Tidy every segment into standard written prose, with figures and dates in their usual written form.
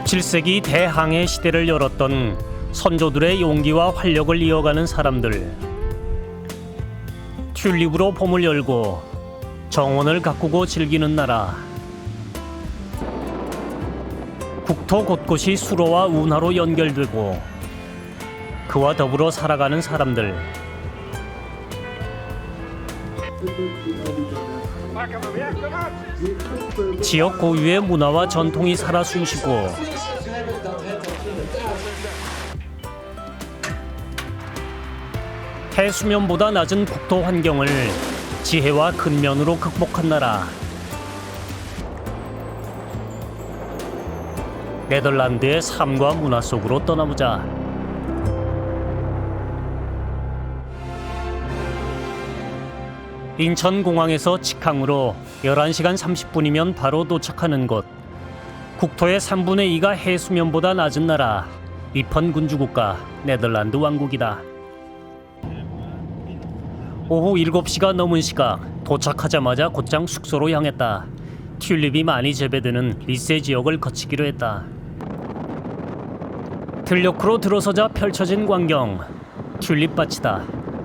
17세기 대항해 시대를 열었던 선조들의 용기와 활력을 이어가는 사람들. 튤립으로 봄을 열고 정원을 가꾸고 즐기는 나라. 국토 곳곳이 수로와 운하로 연결되고 그와 더불어 살아가는 사람들. 지역 고유의 문화와 전통이 살아 숨쉬고 해수면보다 낮은 국토 환경을 지혜와 근면으로 극복한 나라. 네덜란드의 삶과 문화 속으로 떠나보자. 인천공항에서 직항으로 11시간 30분이면 바로 도착하는 곳. 국토의 3분의 2가 해수면보다 낮은 나라, 이펀 군주국가 네덜란드 왕국이다. 오후 7시가 넘은 시각, 도착하자마자 곧장 숙소로 향했다. 튤립이 많이 재배되는 리세 지역을 거치기로 했다. 들녘으로 들어서자 펼쳐진 광경, 튤립밭이다.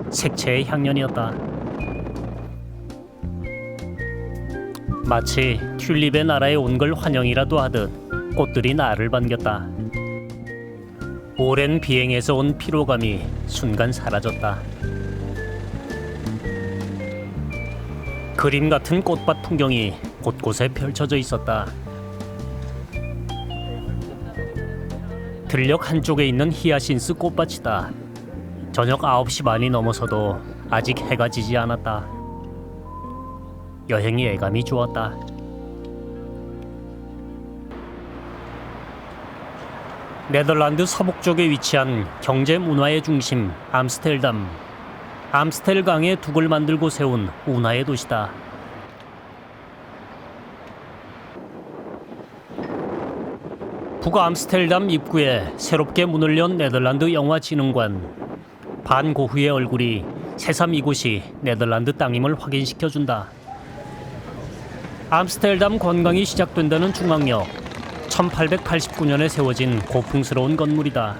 색채의 향연이었다. 마치 튤립의 나라에 온 걸 환영이라도 하듯 꽃들이 나를 반겼다. 오랜 비행에서 온 피로감이 순간 사라졌다. 그림 같은 꽃밭 풍경이 곳곳에 펼쳐져 있었다. 들녘 한쪽에 있는 히아신스 꽃밭이다. 저녁 9시 반이 넘어서도 아직 해가 지지 않았다. 여행이 예감이 좋았다. 네덜란드 서북쪽에 위치한 경제 문화의 중심 암스테르담. 암스텔강에 둑을 만들고 세운 운하의 도시다. 북암스테르담 입구에 새롭게 문을 연 네덜란드 영화진흥관. 반고흐의 얼굴이 새삼 이곳이 네덜란드 땅임을 확인시켜준다. 암스테르담 관광이 시작된다는 중앙역. 1889년에 세워진 고풍스러운 건물이다.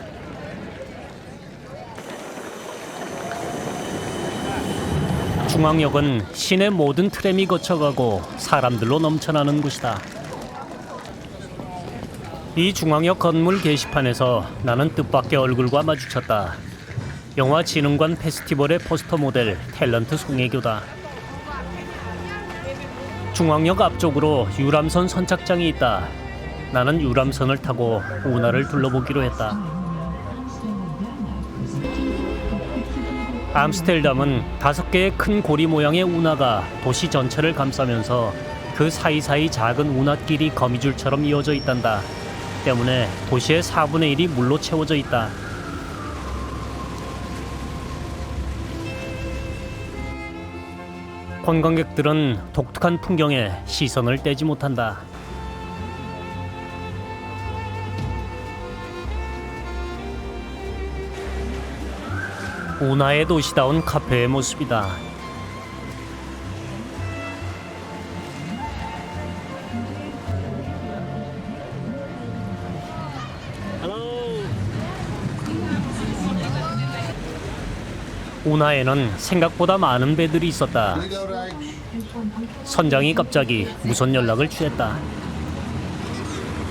중앙역은 시내 모든 트램이 거쳐가고 사람들로 넘쳐나는 곳이다. 이 중앙역 건물 게시판에서 나는 뜻밖의 얼굴과 마주쳤다. 영화진흥관 페스티벌의 포스터 모델 탤런트 송혜교다. 중앙역 앞쪽으로 유람선 선착장이 있다. 나는 유람선을 타고 운하를 둘러보기로 했다. 암스테르담은 5개의 큰 고리 모양의 운하가 도시 전체를 감싸면서 그 사이사이 작은 운하길이 거미줄처럼 이어져 있단다. 때문에 도시의 4분의 1이 물로 채워져 있다. 관광객들은 독특한 풍경에 시선을 떼지 못한다. 운하의 도시다운 카페의 모습이다. 운하에는 생각보다 많은 배들이 있었다. 선장이 갑자기 무선 연락을 취했다.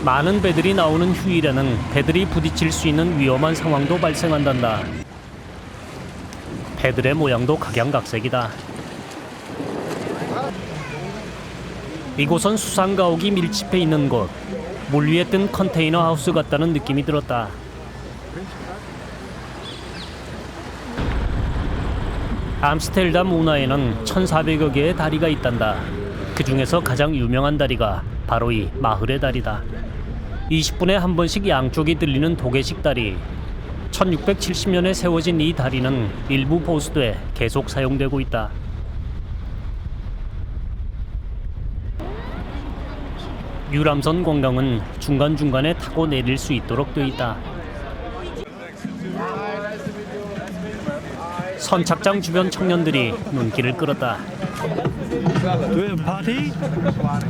많은 배들이 나오는 휴일에는 배들이 부딪힐 수 있는 위험한 상황도 발생한단다. 배들의 모양도 각양각색이다. 이곳은 수상가옥이 밀집해 있는 곳. 물 위에 뜬 컨테이너 하우스 같다는 느낌이 들었다. 암스테르담 운하에는 1,400여 개의 다리가 있단다. 그 중에서 가장 유명한 다리가 바로 이 마흐레 다리다. 20분에 한 번씩 양쪽이 들리는 도계식 다리. 1670년에 세워진 이 다리는 일부 보수돼 계속 사용되고 있다. 유람선 공강은 중간중간에 타고 내릴 수 있도록 되어 있다. 선착장 주변 청년들이 눈길을 끌었다. Do we have a party?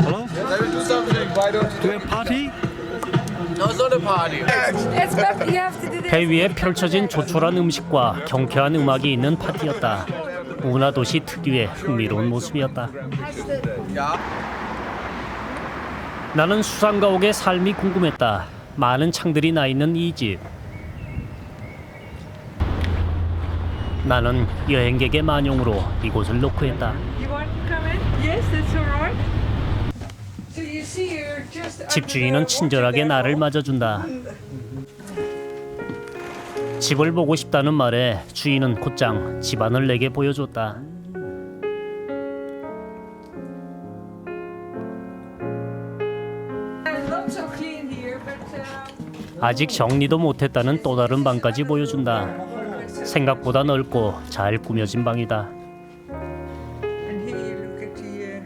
Hello? Do we have a party? No, it's not a party. You have to do this. 배 위에 펼쳐진 조촐한 음식과 경쾌한 음악이 있는 파티였다. 운하도시 특유의 흥미로운 모습이었다. 나는 수상가옥의 삶이 궁금했다. 많은 창들이 나 있는 이 집. 나는 여행객의 만용으로 이곳을 놓고 했다. You want to come in? Yes, that's all right. So you see, you're just. 집주인은 친절하게 나를 맞아준다. 집을 보고 싶다는 말에 주인은 곧장 집안을 내게 보여줬다. Not so clean here, but. 아직 정리도 못했다는 또 다른 방까지 보여준다. 생각보다 넓고 잘 꾸며진 방이다. And here you look at the.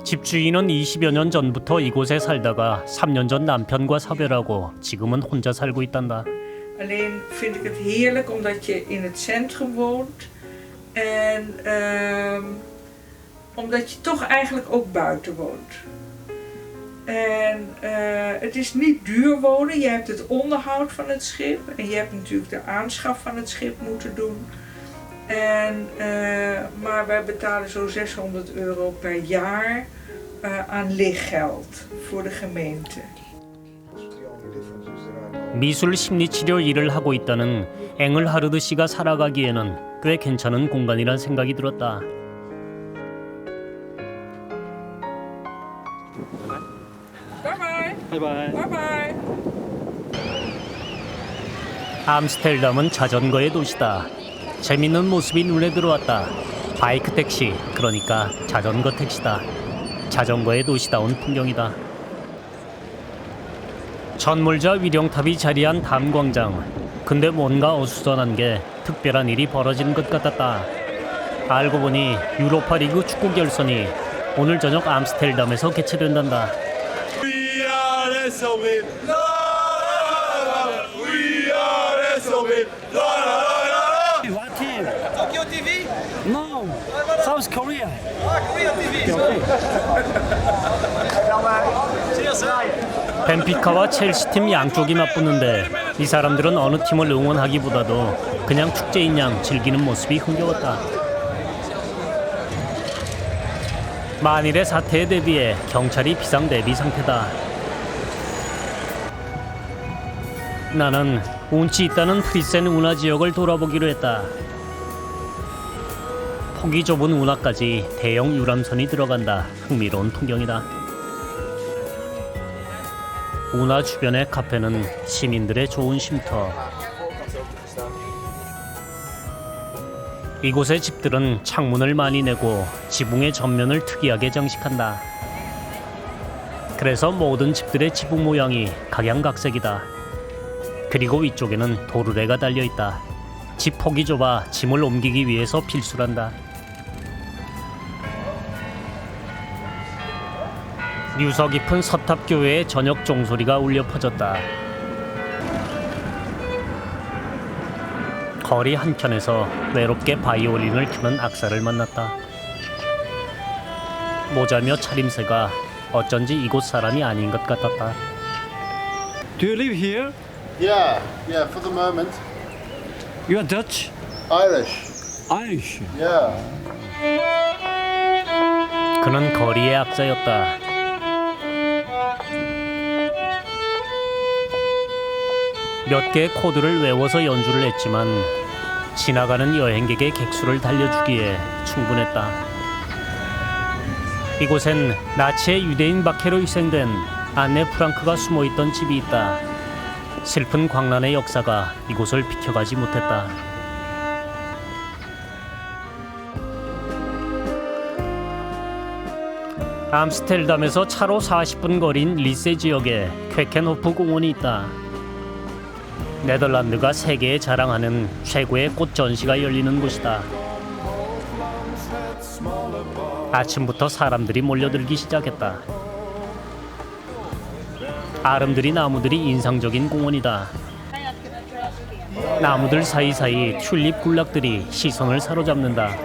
집주인은 20여 년 전부터 이곳에 살다가 3년 전 남편과 사별하고 지금은 혼자 살고 있단다. Alleen vind ik het heerlijk omdat je in het centrum woont en omdat je toch eigenlijk ook buiten woont. En het is niet duur wonen, je hebt het onderhoud van het schip en je hebt natuurlijk de aanschaf van het schip moeten doen. Maar wij betalen zo €600 per jaar aan lichtgeld voor de gemeente. 미술 심리치료 일을 하고 있다는 앵을하르드 씨가 살아가기에는 꽤 괜찮은 공간이란 생각이 들었다. Bye bye. Bye bye. 암스테르담은 자전거의 도시다. 재밌는 모습이 눈에 들어왔다. 바이크 택시, 그러니까 자전거 택시다. 자전거의 도시다운 풍경이다. 전몰자 위령탑이 자리한 담광장. 근데 뭔가 어수선한 게 특별한 일이 벌어진 것 같았다. 알고 보니 유로파 리그 축구 결선이 오늘 저녁 암스테르담에서 개최된단다. We are SOB. We are SOB. What team? Tokyo TV. No, South Korea. Korea TV. 벤피카와 첼시 팀 양쪽이 맞붙는데 이 사람들은 어느 팀을 응원하기보다도 그냥 축제인 양 즐기는 모습이 흥겨웠다. 만일의 사태에 대비해 경찰이 비상 대비 상태다. 나는 운치 있다는 프리센 운하 지역을 돌아보기로 했다. 폭이 좁은 운하까지 대형 유람선이 들어간다. 흥미로운 풍경이다. 운하 주변의 카페는 시민들의 좋은 쉼터. 이곳의 집들은 창문을 많이 내고 지붕의 전면을 특이하게 장식한다. 그래서 모든 집들의 지붕 모양이 각양각색이다. 그리고 위쪽에는 도르래가 달려있다. 집 폭이 좁아 짐을 옮기기 위해서 필수란다. 유서 깊은 서탑교회의 저녁 종소리가 울려 퍼졌다. 거리 한켠에서 외롭게 바이올린을 켜는 악사를 만났다. 모자며 차림새가 어쩐지 이곳 사람이 아닌 것 같았다. Do you live here? Yeah, for the moment. You are Dutch? Irish. Irish. Yeah. 그는 거리의 악사였다. 몇 개의 코드를 외워서 연주를 했지만 지나가는 여행객의 객수를 달려주기에 충분했다. 이곳엔 나치의 유대인 박해로 희생된 안네 프랑크가 숨어있던 집이 있다. 슬픈 광란의 역사가 이곳을 비켜가지 못했다. 암스테르담에서 차로 40분 거리인 리세 지역에 쾌켄호프 공원이 있다. 네덜란드가 세계에 자랑하는 최고의 꽃 전시가 열리는 곳이다. 아침부터 사람들이 몰려들기 시작했다. 아름드리 나무들이 인상적인 공원이다. 나무들 사이사이 튤립 군락들이 시선을 사로잡는다.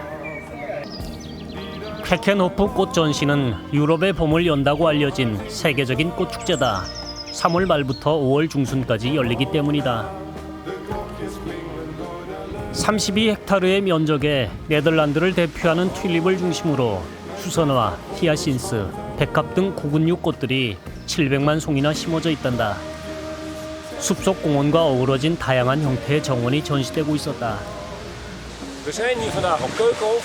케켄호프 꽃 전시는 유럽의 봄을 연다고 알려진 세계적인 꽃 축제다. 3월 말부터 5월 중순까지 열리기 때문이다. 32헥타르의 면적에 네덜란드를 대표하는 튤립을 중심으로 수선화, 히아신스, 백합 등 고근류 꽃들이 700만 송이나 심어져 있단다. 숲속 공원과 어우러진 다양한 형태의 정원이 전시되고 있었다. We zijn hier vandaag op Keukenhof.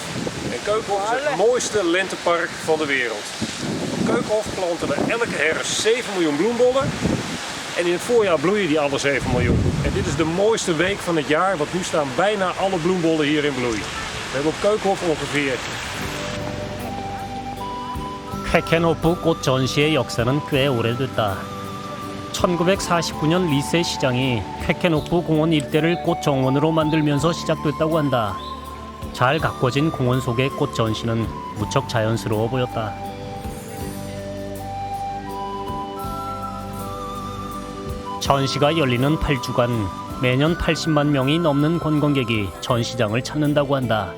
En Keukenhof is het mooiste lentepark van de wereld. Op Keukenhof planten we elke herfst 7 miljoen bloembollen. En in het voorjaar bloeien die alle 7 miljoen. En dit is de mooiste week van het jaar, want nu staan bijna alle bloembollen hier in bloei. We hebben op Keukenhof ongeveer 케켄호프 꽃 전시의 역사는 꽤 오래됐다. 1949년 리세 시장이 케켄호프 공원 일대를 꽃 정원으로 만들면서 시작됐다고 한다. 잘 가꿔진 공원 속의 꽃 전시는 무척 자연스러워 보였다. 전시가 열리는 8주간 매년 80만 명이 넘는 관광객이 전시장을 찾는다고 한다.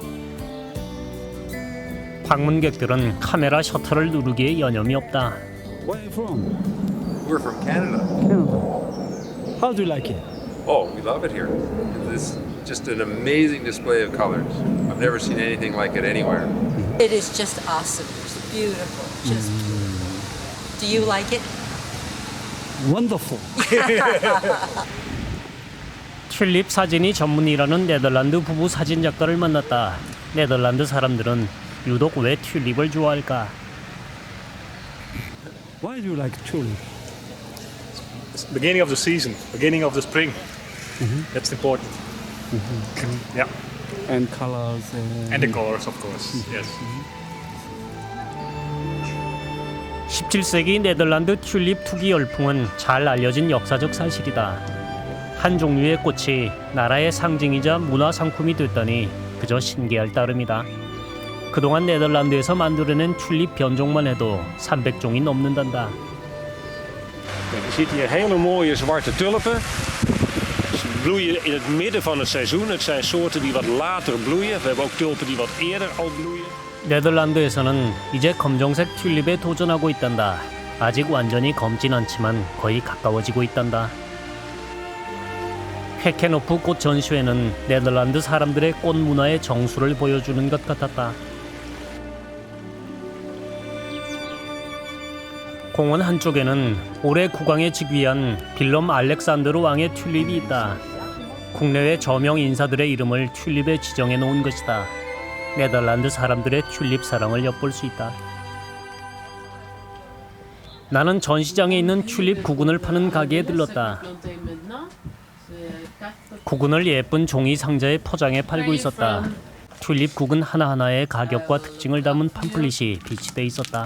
방문객들은 카메라 셔터를 누르기에 여념이 없다. Where are you from? We're from Canada. How do you like it? Oh, we love it here. It's just an amazing display of colors. I've never seen anything like it anywhere. It is just awesome. It's beautiful. Just beautiful. Do you like it? Wonderful. 튤립 사진이 전문이라는 네덜란드 부부 사진작가를 만났다. 네덜란드 사람들은 유독 왜 튤립을 좋아할까? Why do you like tulip? It's the beginning of the season, beginning of the spring. That's important. Yeah, And colors. and the colors, of course. Yes. 17세기 네덜란드 튤립 투기 열풍은 잘 알려진 역사적 사실이다. 한 종류의 꽃이 나라의 상징이자 문화 상품이 됐다니 그저 신기할 따름이다. 그동안 네덜란드에서 만들어낸 튤립 변종만 해도 300종이 넘는단다. Je ziet hier hele mooie zwarte tulpen. Ze bloeien in het midden van het seizoen. Het zijn soorten die wat later bloeien. We hebben ook tulpen die wat eerder al bloeien. 네덜란드에서는 이제 검정색 튤립에 도전하고 있단다. 아직 완전히 검진 않지만 거의 가까워지고 있단다. 케켄호프 꽃 전시회는 네덜란드 사람들의 꽃 문화의 정수를 보여주는 것 같았다. 공원 한쪽에는 올해 국왕에 즉위한 빌럼 알렉산드르 왕의 튤립이 있다. 국내외 저명 인사들의 이름을 튤립에 지정해 놓은 것이다. 네덜란드 사람들의 튤립 사랑을 엿볼 수 있다. 나는 전시장에 있는 튤립 구근을 파는 가게에 들렀다. 구근을 예쁜 종이 상자에 포장해 팔고 있었다. 튤립 구근 하나하나의 가격과 특징을 담은 팜플릿이 비치돼 있었다.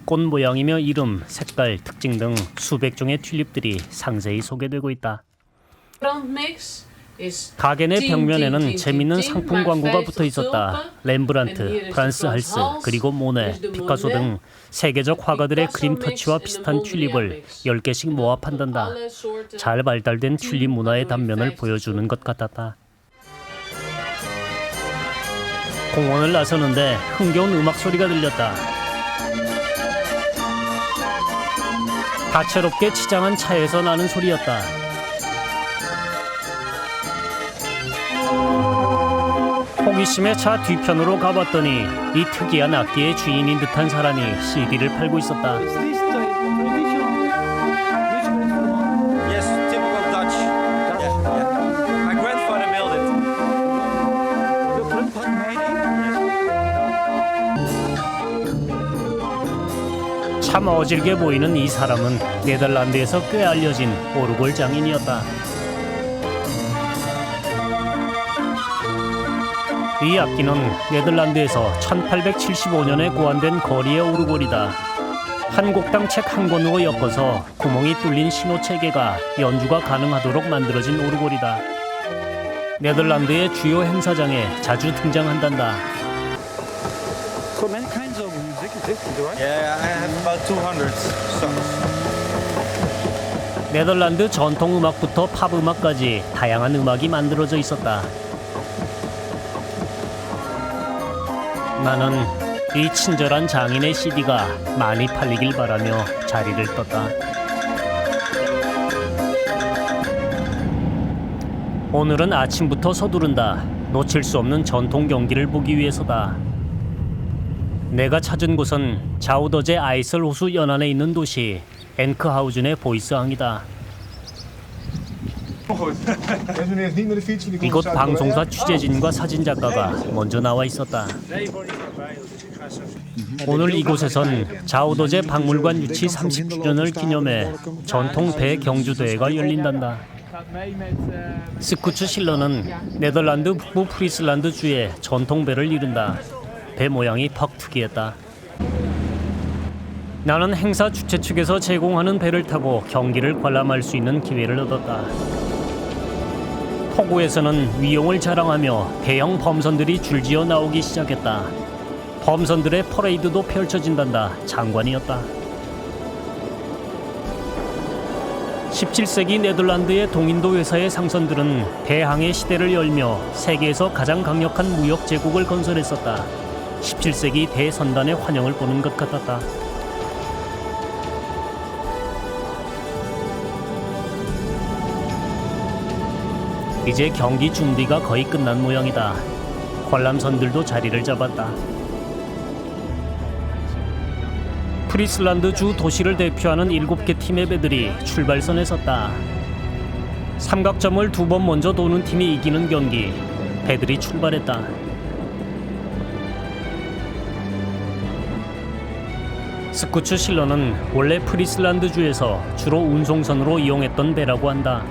꽃 모양이며 이름, 색깔, 특징 등 수백 종의 튤립들이 상세히 소개되고 있다. 가게 내 벽면에는 재밌는 상품 광고가 붙어 있었다. 렘브란트, 프란스 할스, 그리고 모네, 피카소 등 세계적 화가들의 그림 터치와 비슷한 튤립을 10개씩 모아 판단다. 잘 발달된 튤립 문화의 단면을 보여주는 것 같았다. 공원을 나서는데 흥겨운 음악 소리가 들렸다. 다채롭게 치장한 차에서 나는 소리였다. 호기심에 차 뒤편으로 가봤더니 이 특이한 악기의 주인인 듯한 사람이 CD를 팔고 있었다. Is this the traditional? Which one? Yes, typical Dutch. Yeah. My grandfather built it. Your grandfather made it? 참 어질게 보이는 이 사람은 네덜란드에서 꽤 알려진 오르골 장인이었다. 이 악기는 네덜란드에서 1875년에 고안된 거리의 오르골이다. 한 곡당 책 한 권으로 엮어서 구멍이 뚫린 신호체계가 연주가 가능하도록 만들어진 오르골이다. 네덜란드의 주요 행사장에 자주 등장한단다. So many kinds of music, is it right? Yeah, I have about 200 songs. 네덜란드 전통 음악부터 팝 음악까지 다양한 음악이 만들어져 있었다. 나는 이 친절한 장인의 CD가 많이 팔리길 바라며 자리를 떴다. 오늘은 아침부터 서두른다. 놓칠 수 없는 전통 경기를 보기 위해서다. 내가 찾은 곳은 자우더제 아이슬 호수 연안에 있는 도시 엔크하우즌의 보이스항이다. 이곳 방송사 취재진과 사진작가가 먼저 나와 있었다. 오늘 이곳에선 자우더제 박물관 유치 30주년을 기념해 전통 배 경주대회가 열린단다. 스쿠츠 실러는 네덜란드 북부 프리슬란드 주의 전통 배를 이룬다. 배 모양이 퍽 특이했다. 나는 행사 주최 측에서 제공하는 배를 타고 경기를 관람할 수 있는 기회를 얻었다. 포구에서는 위용을 자랑하며 대형 범선들이 줄지어 나오기 시작했다. 범선들의 퍼레이드도 펼쳐진단다. 장관이었다. 17세기 네덜란드의 동인도 회사의 상선들은 대항해 시대를 열며 세계에서 가장 강력한 무역 제국을 건설했었다. 17세기 대선단의 환영을 보는 것 같았다. 이제 경기 준비가 거의 끝난 모양이다. 관람선들도 자리를 잡았다. 프리슬란드 주 도시를 대표하는 7개 팀의 배들이 출발선에 섰다. 삼각점을 2번 먼저 도는 팀이 이기는 경기. 배들이 출발했다. 스쿠츠 실러는 원래 프리슬란드 주에서 주로 운송선으로 이용했던 배라고 한다.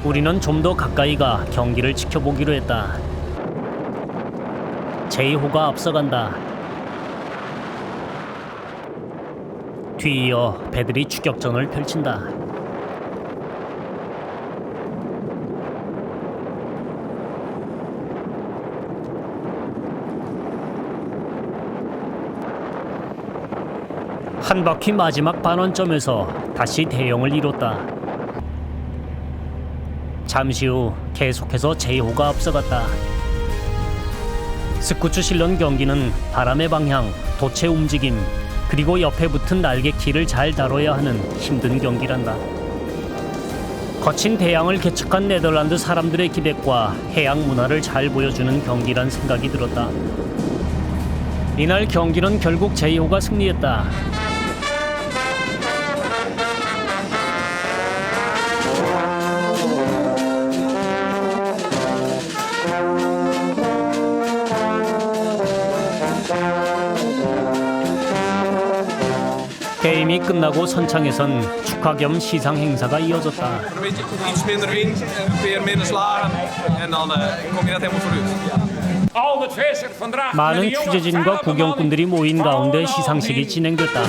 우리는 좀 더 가까이 가 경기를 지켜보기로 했다. 제2호가 앞서간다. 뒤이어 배들이 추격전을 펼친다. 한 바퀴 마지막 반환점에서 다시 대형을 이뤘다. 잠시 후 계속해서 제2호가 앞서갔다. 스쿠츠 실런 경기는 바람의 방향, 돛의 움직임, 그리고 옆에 붙은 날개 키를 잘 다뤄야 하는 힘든 경기란다. 거친 대양을 개척한 네덜란드 사람들의 기백과 해양 문화를 잘 보여주는 경기란 생각이 들었다. 이날 경기는 결국 제2호가 승리했다. 게임이 끝나고 선창에선 축하 겸 시상 행사가 이어졌다. Iets minder wind, weer minder slagen en dan kom je net helemaal vooruit. 많은 취재진과 구경꾼들이 모인 가운데 시상식이 진행됐다.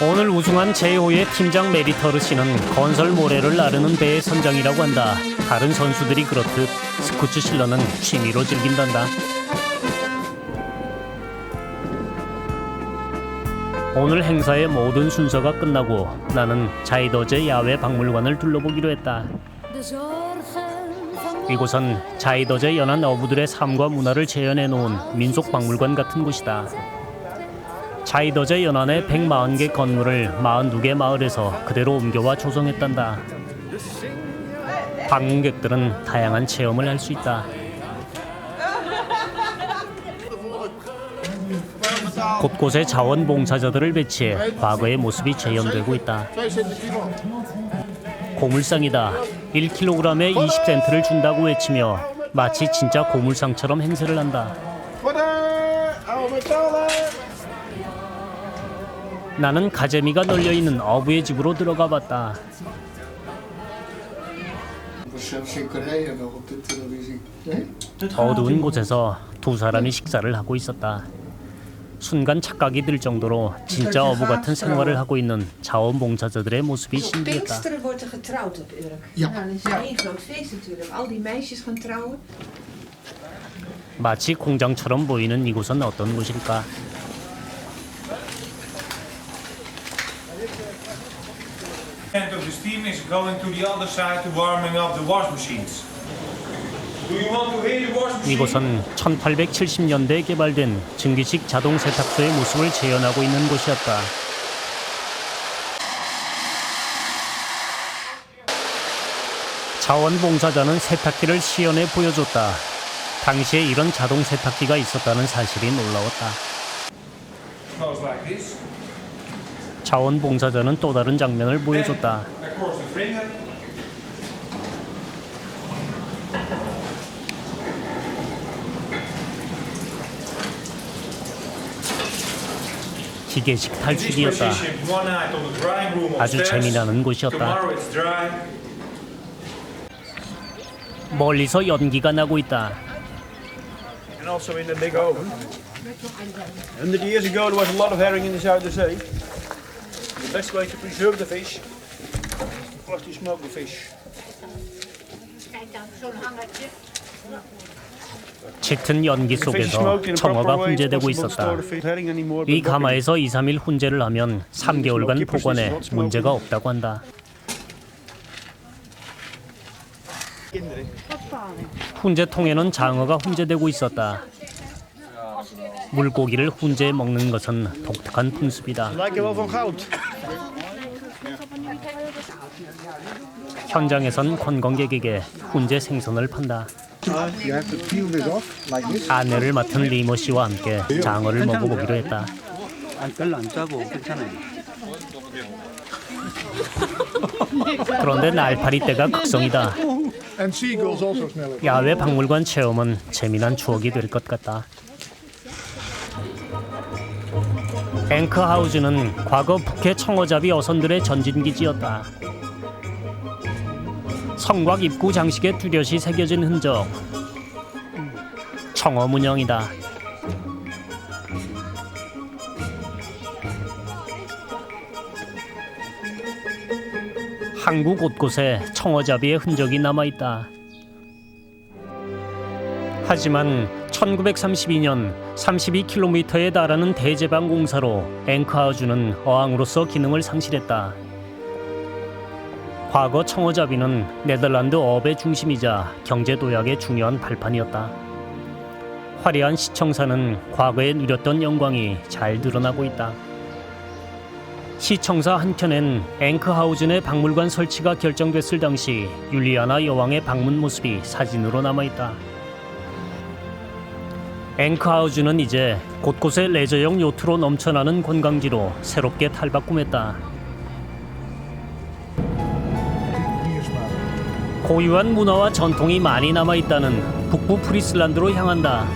오늘 우승한 제2호의 팀장 메리터르 씨는 건설 모래를 나르는 배의 선장이라고 한다. 다른 선수들이 그렇듯 스쿠츠 실러는 취미로 즐긴단다. 오늘 행사의 모든 순서가 끝나고 나는 자이더제 야외 박물관을 둘러보기로 했다. 이곳은 자이더제 연안 어부들의 삶과 문화를 재현해 놓은 민속 박물관 같은 곳이다. 자이더제 연안의 140개 건물을 42개 마을에서 그대로 옮겨와 조성했단다. 방문객들은 다양한 체험을 할 수 있다. 곳곳에 자원봉사자들을 배치해 과거의 모습이 재현되고 있다. 고물상이다. 1kg에 20센트를 준다고 외치며 마치 진짜 고물상처럼 행세를 한다. 나는 가재미가 널려있는 어부의 집으로 들어가 봤다. 어두운 곳에서 두 사람이 식사를 하고 있었다. 순간 착각이 들 정도로 진짜 어부 같은 생활을 하고 있는 자원봉사자들의 모습이 신기했다. Pinksteren wordt er getrouwd op Urk. Ja. Nou, dan is het één groot feest natuurlijk. Al die meisjes gaan trouwen. 마치 공장처럼 보이는 이곳은 어떤 곳일까? And of the steam is going to the other side to warming up the wash machines. Do you want to hear the wash machine? 이곳은 1870년대에 개발된 증기식 자동 세탁소의 모습을 재현하고 있는 곳이었다. 자원봉사자는 세탁기를 시연해 보여줬다. 당시에 이런 자동 세탁기가 있었다는 사실이 놀라웠다. Goes like this. 자원봉사자는 또 다른 장면을 보여줬다. Of course, the finger. 기계식 탈출이었다. 아주 재미나는 곳이었다. 멀리서 연기가 나고 있다. And also in the big oven. 100 years ago there was a lot of herring in the Zuider Zee. The best way to preserve the fish was to smoke the fish. 짙은 연기 속에서 청어가 훈제되고 있었다. 이 가마에서 2, 3일 훈제를 하면 3개월간 보관에 문제가 없다고 한다. 훈제통에는 장어가 훈제되고 있었다. 물고기를 훈제해 먹는 것은 독특한 풍습이다. 현장에선 관광객에게 훈제 생선을 판다. 아내를 맡은 리모 씨와 함께 장어를 먹어보기로 했다. 별로 안 짜고 괜찮아요. 그런데 날파리 떼가 극성이다. 야외 박물관 체험은 재미난 추억이 될 것 같다. 앵커하우즈는 과거 북해 청어잡이 어선들의 전진기지였다. 성곽 입구 장식에 뚜렷이 새겨진 흔적. 청어 문양이다. 항구 곳곳에 청어잡이의 흔적이 남아있다. 하지만 1932년 32km에 달하는 대제방 공사로 앵커하우즈는 어항으로서 기능을 상실했다. 과거 청어잡이는 네덜란드 어업의 중심이자 경제 도약의 중요한 발판이었다. 화려한 시청사는 과거에 누렸던 영광이 잘 드러나고 있다. 시청사 한켠엔 앵커하우즈 내 박물관 설치가 결정됐을 당시 율리아나 여왕의 방문 모습이 사진으로 남아있다. 앵커하우즈는 이제 곳곳에 레저용 요트로 넘쳐나는 관광지로 새롭게 탈바꿈했다. 고유한 문화와 전통이 많이 남아있다는 북부 프리슬란드로 향한다.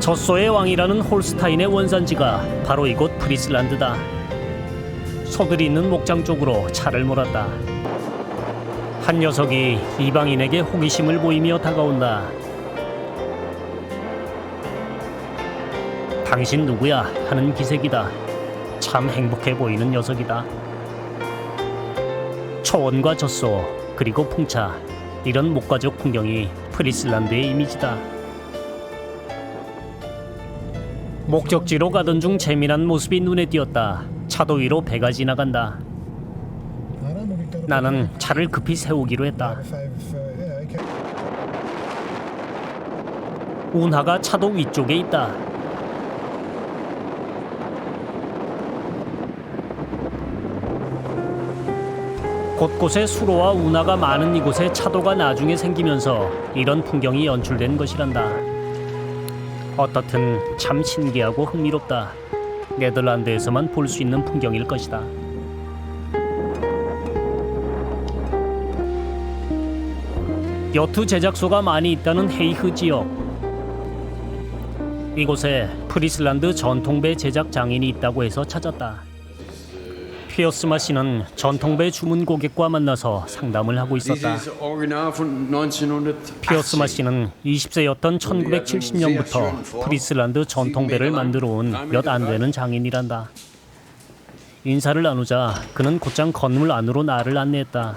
젖소의 왕이라는 홀스타인의 원산지가 바로 이곳 프리슬란드다. 소들이 있는 목장 쪽으로 차를 몰았다. 한 녀석이 이방인에게 호기심을 보이며 다가온다. 당신 누구야? 하는 기색이다. 참 행복해 보이는 녀석이다. 초원과 젖소, 그리고 풍차, 이런 목가족 풍경이 프리슬란드의 이미지다. 목적지로 가던 중 재미난 모습이 눈에 띄었다. 차도 위로 배가 지나간다. 나는 차를 급히 세우기로 했다. 운하가 차도 위쪽에 있다. 곳곳에 수로와 운하가 많은 이곳에 차도가 나중에 생기면서 이런 풍경이 연출된 것이란다. 어떻든 참 신기하고 흥미롭다. 네덜란드에서만 볼 수 있는 풍경일 것이다. 요트 제작소가 많이 있다는 헤이흐 지역. 이곳에 프리슬란드 전통배 제작 장인이 있다고 해서 찾았다. 피어스마 씨는 전통배 주문 고객과 만나서 상담을 하고 있었다. 피어스마 씨는 20세였던 1970년부터 프리슬란드 전통배를 만들어 온 몇 안 되는 장인이란다. 인사를 나누자 그는 곧장 건물 안으로 나를 안내했다.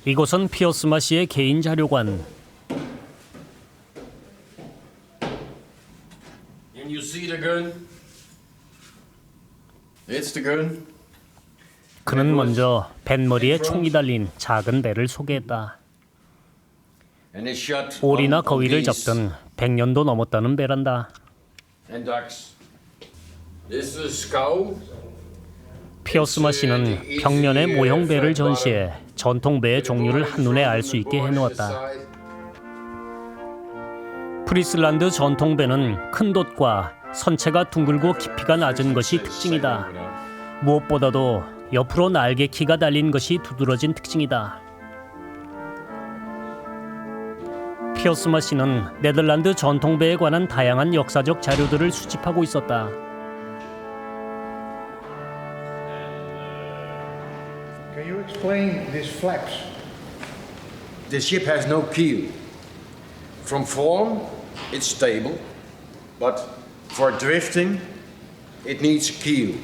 이곳은 피어스마 씨의 개인 자료관. And you see the gun? It's the gun. 그는 먼저 뱃머리에 총이 달린 작은 배를 소개했다. And they shot 오리나 one of 거위를 these 잡던 100년도 넘었다는 배란다. and ducks. This is a scow. 피어스마 씨는 벽면에 모형 배를 전시해 전통 배의 종류를 한눈에 알 수 있게 해놓았다. 프리슬란드 전통 배는 큰 돛과 선체가 둥글고 깊이가 낮은 것이 특징이다. 무엇보다도 옆으로 날개 키가 달린 것이 두드러진 특징이다. 피어스마 씨는 네덜란드 전통 배에 관한 다양한 역사적 자료들을 수집하고 있었다. Can you explain these flaps? The ship has no keel. From form, it's stable, but for drifting, it needs a keel.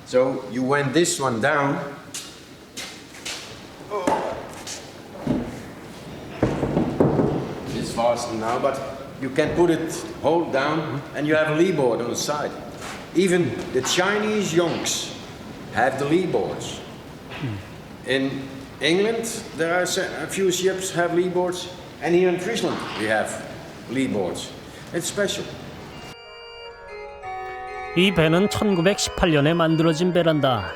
So you went this one down. It's fastened now, but you can put it, hold down, and you have a lee board on the side. Even the Chinese yonks have the lee boards. In England, there are a few ships have lee boards, and here in Friesland we have lee boards. It's special. 이 배는 1918년에 만들어진 배란다.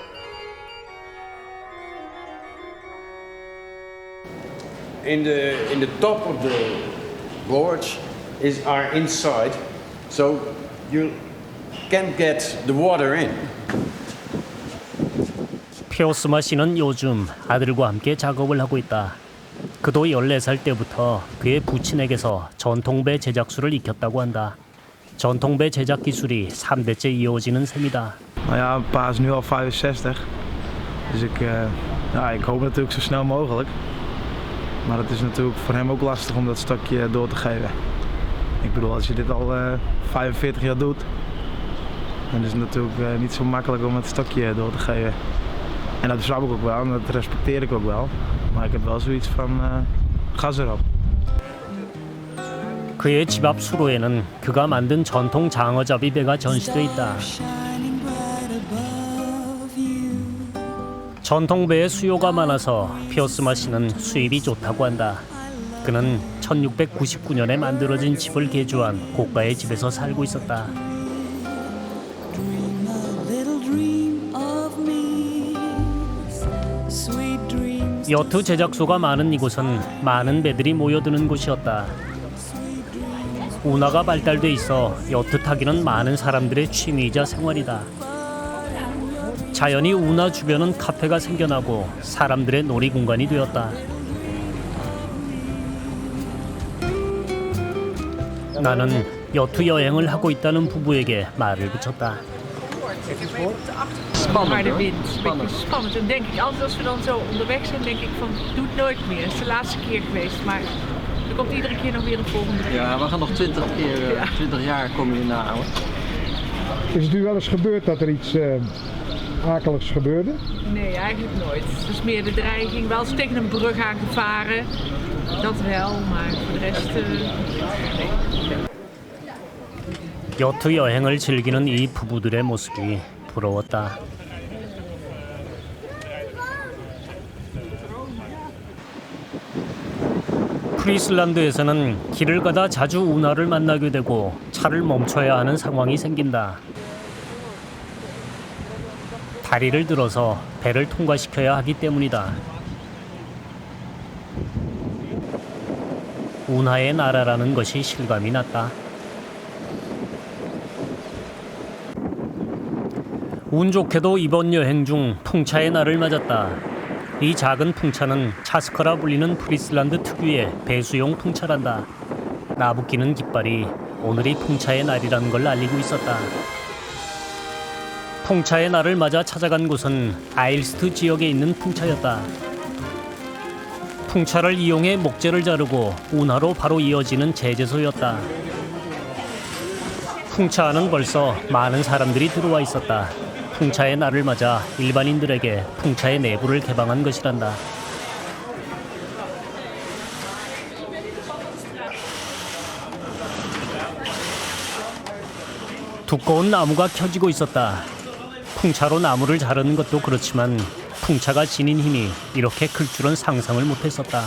In the top of the gorge is our inside, so you can get the water in. 피오스마 씨는 요즘 아들과 함께 작업을 하고 있다. 그도 14살 때부터 그의 부친에게서 전통배 제작술을 익혔다고 한다. 전통배 제작 기술이 3대째 이어지는 셈이다. Nou ja, pa is nu al 65. Dus ik hoop natuurlijk zo snel mogelijk. Maar het is natuurlijk voor hem ook lastig om dat stokje door te geven. Ik bedoel, als je dit al 45 jaar doet, dan is het natuurlijk niet zo makkelijk om het stokje door te geven. En dat snap ik ook wel en dat respecteer ik ook wel. Maar ik heb wel zoiets van gas erop. 그의 집 앞 수로에는 그가 만든 전통 장어잡이 배가 전시돼 있다. 전통배의 수요가 많아서 피어스마 씨는 수입이 좋다고 한다. 그는 1699년에 만들어진 집을 개조한 고가의 집에서 살고 있었다. 여트 제작소가 많은 이곳은 많은 배들이 모여드는 곳이었다. 운하가 발달돼 있어 여트 타기는 많은 사람들의 취미이자 생활이다. 자연히 운하 주변은 카페가 생겨나고 사람들의 놀이 공간이 되었다. 나는 여트 여행을 하고 있다는 부부에게 말을 붙였다. Harde wind, een beetje spannend. En denk ik altijd als we dan zo onderweg zijn, denk ik van doe het nooit meer. Het is de laatste keer geweest, maar er komt iedere keer nog weer een volgende keer. Ja, we gaan nog 20 jaar kom je na, hoor. Is het u wel eens gebeurd dat er iets akeligs gebeurde? Nee, eigenlijk nooit. Het is meer de dreiging. Wel eens tegen een brug aangevaren, dat wel, maar voor de rest nee. 여트 여행을 즐기는 이 부부들의 모습이 부러웠다. 프리슬란드에서는 길을 가다 자주 운하를 만나게 되고 차를 멈춰야 하는 상황이 생긴다. 다리를 들어서 배를 통과시켜야 하기 때문이다. 운하의 나라라는 것이 실감이 났다. 운 좋게도 이번 여행 중 풍차의 날을 맞았다. 이 작은 풍차는 차스커라 불리는 프리슬란드 특유의 배수용 풍차란다. 나부끼는 깃발이 오늘이 풍차의 날이라는 걸 알리고 있었다. 풍차의 날을 맞아 찾아간 곳은 아일스트 지역에 있는 풍차였다. 풍차를 이용해 목재를 자르고 운하로 바로 이어지는 제재소였다. 풍차 안은 벌써 많은 사람들이 들어와 있었다. 풍차의 날을 맞아 일반인들에게 풍차의 내부를 개방한 것이란다. 두꺼운 나무가 켜지고 있었다. 풍차로 나무를 자르는 것도 그렇지만 풍차가 지닌 힘이 이렇게 클 줄은 상상을 못했었다.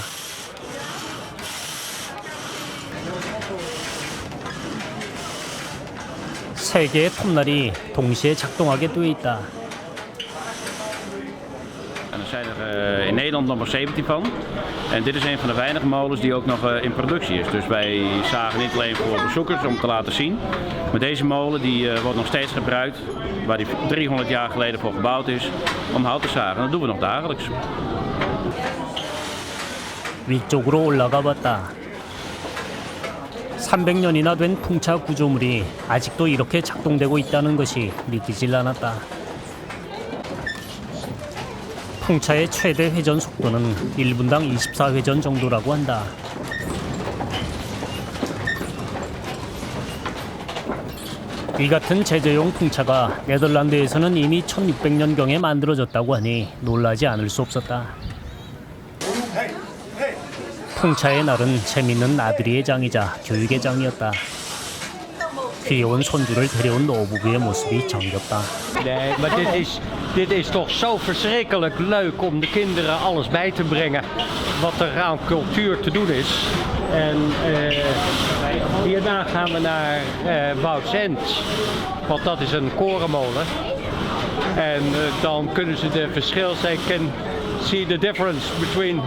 세 개의 톱날이 동시에 작동하게 되어 있다. En er zijn er in Nederland nog maar 17 van. En dit is een van de weinige molens die ook nog in productie is. Dus wij zagen niet alleen voor bezoekers om te laten zien. Maar deze molen die wordt nog steeds gebruikt, waar die 300 jaar geleden voor gebouwd is, om hout te zagen. Dat doen we nog dagelijks. 위쪽으로 올라가 봤다. 300년이나 된 풍차 구조물이 아직도 이렇게 작동되고 있다는 것이 믿기질 않았다. 풍차의 최대 회전 속도는 1분당 24회전 정도라고 한다. 이 같은 제재용 풍차가 네덜란드에서는 이미 1600년경에 만들어졌다고 하니 놀라지 않을 수 없었다. 풍차의 날은 재밌는 나들이의 장이자 교육의 장이었다. 귀여운 손주를 데려온 노부부의 모습이 정겹다. Nee, maar dit is toch zo verschrikkelijk leuk om de kinderen alles bij te brengen wat er aan cultuur te doen is. En hierna gaan we naar Woudsend, want dat is een korenmolen. En dan kunnen ze de verschil zien, see the difference between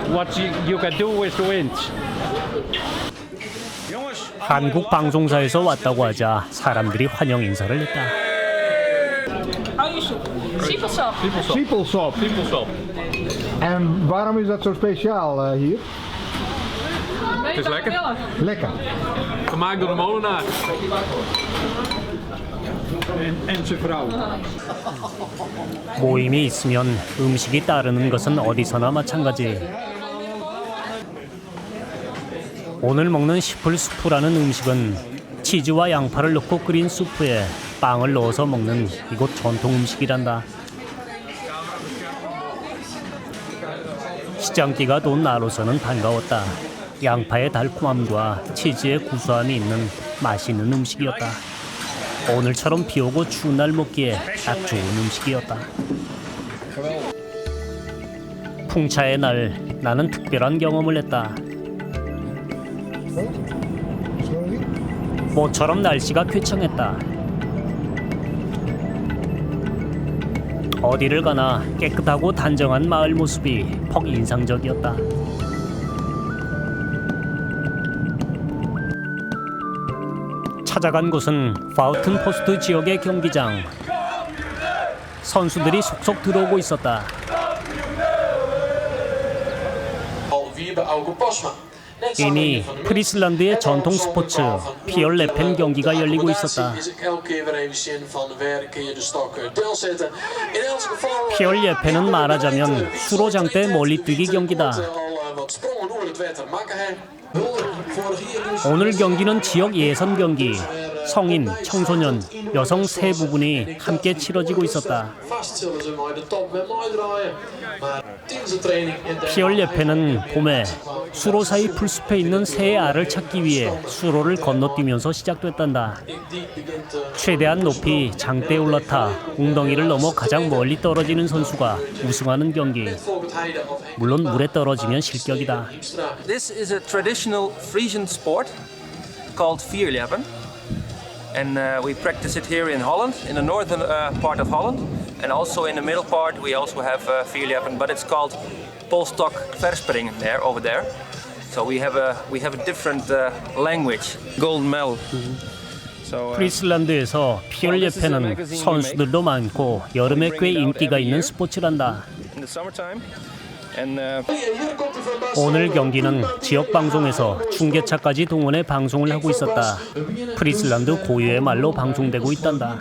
what you can do with the wind. 한국 방송사에서 왔다고 하자 사람들이 환영 인사를 했다. Siepelsap. Siepelsap. En waarom is dat zo speciaal hier? Het is lekker. Lekker. Gemaakt door de molenaar. En zijn vrouw. 모임이 있으면 음식이 따르는 것은 어디서나 마찬가지. 오늘 먹는 시플수프라는 음식은 치즈와 양파를 넣고 끓인 수프에 빵을 넣어서 먹는 이곳 전통 음식이란다. 시장기가 돈 나로서는 반가웠다. 양파의 달콤함과 치즈의 구수함이 있는 맛있는 음식이었다. 오늘처럼 비오고 추운 날 먹기에 딱 좋은 음식이었다. 풍차의 날 나는 특별한 경험을 했다. 모처럼 날씨가 쾌청했다. 어디를 가나 깨끗하고 단정한 마을 모습이 퍽 인상적이었다. 찾아간 곳은 바우튼포스트 지역의 경기장. 선수들이 속속 들어오고 있었다. 이미 프리슬란드의 전통 스포츠 피얼 레펜 경기가 열리고 있었다. 피얼 레펜은 말하자면 수로장대 멀리뛰기 경기다. 오늘 경기는 지역 예선 경기, 성인, 청소년, 여성 세 부분이 함께 치러지고 있었다. 피얼 예페는 봄에 수로 사이 풀숲에 있는 새의 알을 찾기 위해 수로를 건너뛰면서 시작됐단다. 최대한 높이 장대에 올라타 웅덩이를 넘어 가장 멀리 떨어지는 선수가 우승하는 경기. 물론 물에 떨어지면 실격이다. This is a traditional Frisian sport called vierleppen. And we practice it here in Holland, in the northern part of Holland. And also in the middle part we also have vierleppen, but it's called polstok verspringen there, over there. So we have a different language. Golden medal. 프리슬란드에서 피얼 예페는 선수들도 많고 여름에 꽤 인기가 있는 스포츠란다. In the summertime. 오늘 경기는 지역 방송에서 중계차까지 동원해 방송을 하고 있었다. 프리슬란드 고유의 말로 방송되고 있단다.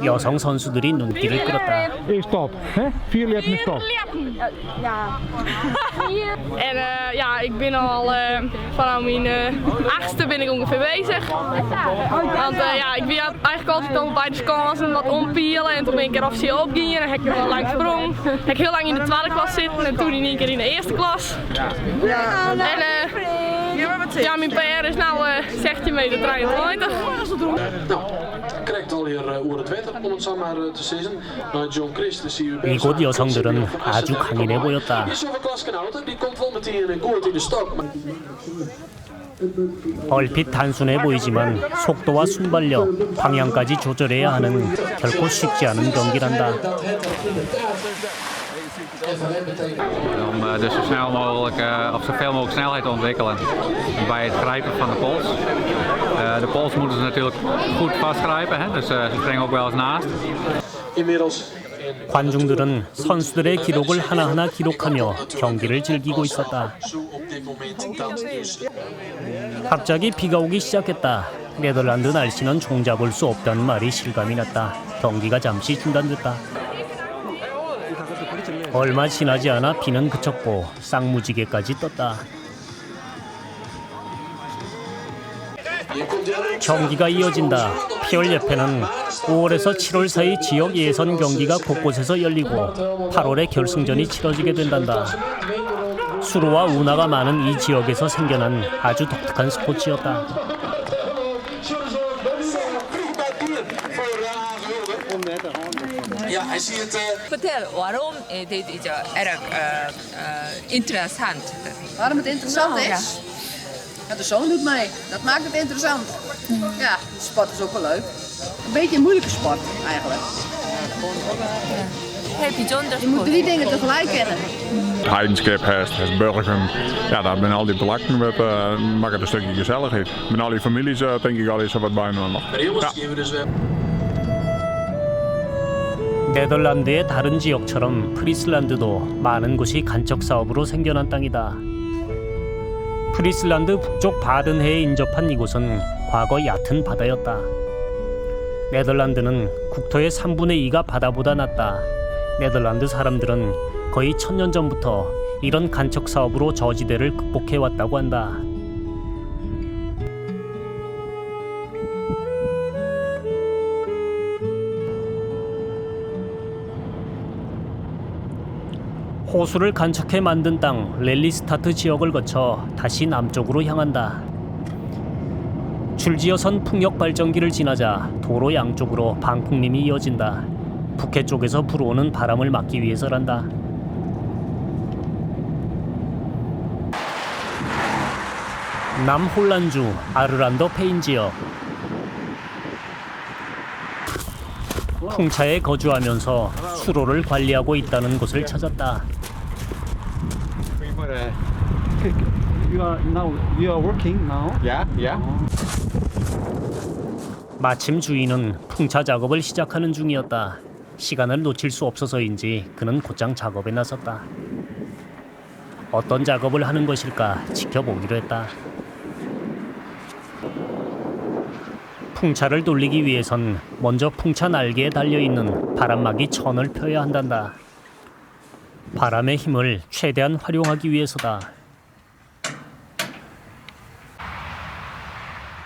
여성 선수들이 눈길을 끌었다. Stop, hè? Vierleppen is stop. Ja. En ja, ik ben al vanaf mijn 8e ben ik ongeveer bezig. Want ja, ik ben eigenlijk altijd al bij de skansen wat ompielen en toen ben ik er officieel opgegaan en heb ik wel lang sprong. Heb ik heel lang in de 12e klas zitten en toen in één keer in de 1e klas. En ja, mijn PR is nou 16 meter 23. Krijgt alweer hoe het werd om het zo maar te zeggen. John Christus zie u 이곳 여성들은 아주 강인해 보였다. Die zoveel klasgenoten, die komt wel meteen goed in de stok. 얼핏 단순해 보이지만 속도와 순발력, 방향까지 조절해야 하는 결코 쉽지 않은 경기란다. Om dus zo snel mogelijk of zoveel mogelijk snelheid te ontwikkelen bij het grijpen van de pols. De pols moeten ze natuurlijk goed vastgrijpen, hè? Dus ze springen ook wel eens naast. Inmiddels 관중들은 선수들의 기록을 하나하나 기록하며 경기를 즐기고 있었다. 갑자기 비가 오기 시작했다. 네덜란드 날씨는 종잡을 수 없다는 말이 실감이 났다. 경기가 잠시 중단됐다. 얼마 지나지 않아 비는 그쳤고 쌍무지개까지 떴다. 경기가 이어진다. 피올 예패는 5월에서 7월 사이 지역 예선 경기가 곳곳에서 열리고 8월에 결승전이 치러지게 된단다. 수로와 운하가 많은 이 지역에서 생겨난 아주 독특한 스포츠였다. Vertel, waarom dit is erg interessant? Waarom het interessant is? Ja, de zoon doet mee. Dat maakt het interessant. Ja, de sport is ook wel leuk. Een beetje een moeilijke sport eigenlijk. Je moet 3 dingen tegelijk kennen. Heidenskip heeft burgeren. Ja, daar ben al die belakken met maakt het een stukje gezelligheid. Met al die families denk ik al eens wat bijna nog. Ja. 네덜란드의 다른 지역처럼 프리슬란드도 많은 곳이 간척 사업으로 생겨난 땅이다. 프리슬란드 북쪽 바든해에 인접한 이곳은 과거 얕은 바다였다. 네덜란드는 국토의 3분의 2가 바다보다 낮다. 네덜란드 사람들은 거의 1000년 전부터 이런 간척 사업으로 저지대를 극복해왔다고 한다. 호수를 간척해 만든 땅 렐리스타트 지역을 거쳐 다시 남쪽으로 향한다. 줄지어선 풍력 발전기를 지나자 도로 양쪽으로 방풍림이 이어진다. 북해 쪽에서 불어오는 바람을 막기 위해서란다. 남홀란주 아르란더 페인 지역. 풍차에 거주하면서 수로를 관리하고 있다는 곳을 찾았다. You are working now? Yeah. 마침 주인은 풍차 작업을 시작하는 중이었다. 시간을 놓칠 수 없어서인지 그는 곧장 작업에 나섰다. 어떤 작업을 하는 것일까 지켜보기로 했다. 풍차를 돌리기 위해선 먼저 풍차 날개에 달려있는 바람막이 천을 펴야 한단다. 바람의 힘을 최대한 활용하기 위해서다.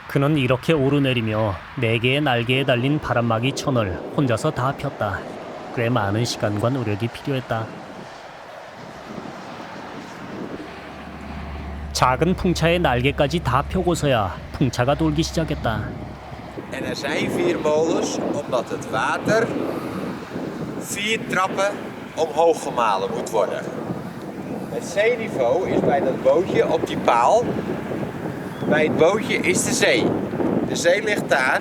그는 이렇게 오르내리며 4개의 날개에 달린 바람막이 천을 혼자서 다 폈다. 꽤 많은 시간과 노력이 필요했다. 작은 풍차의 날개까지 다 펴고서야 풍차가 돌기 시작했다. En zijn 4 molens omdat het water 4 trappen omhoog gemalen moet worden. Het zeeniveau is bij dat bootje op die paal. Bij het bootje is de zee. De zee ligt daar,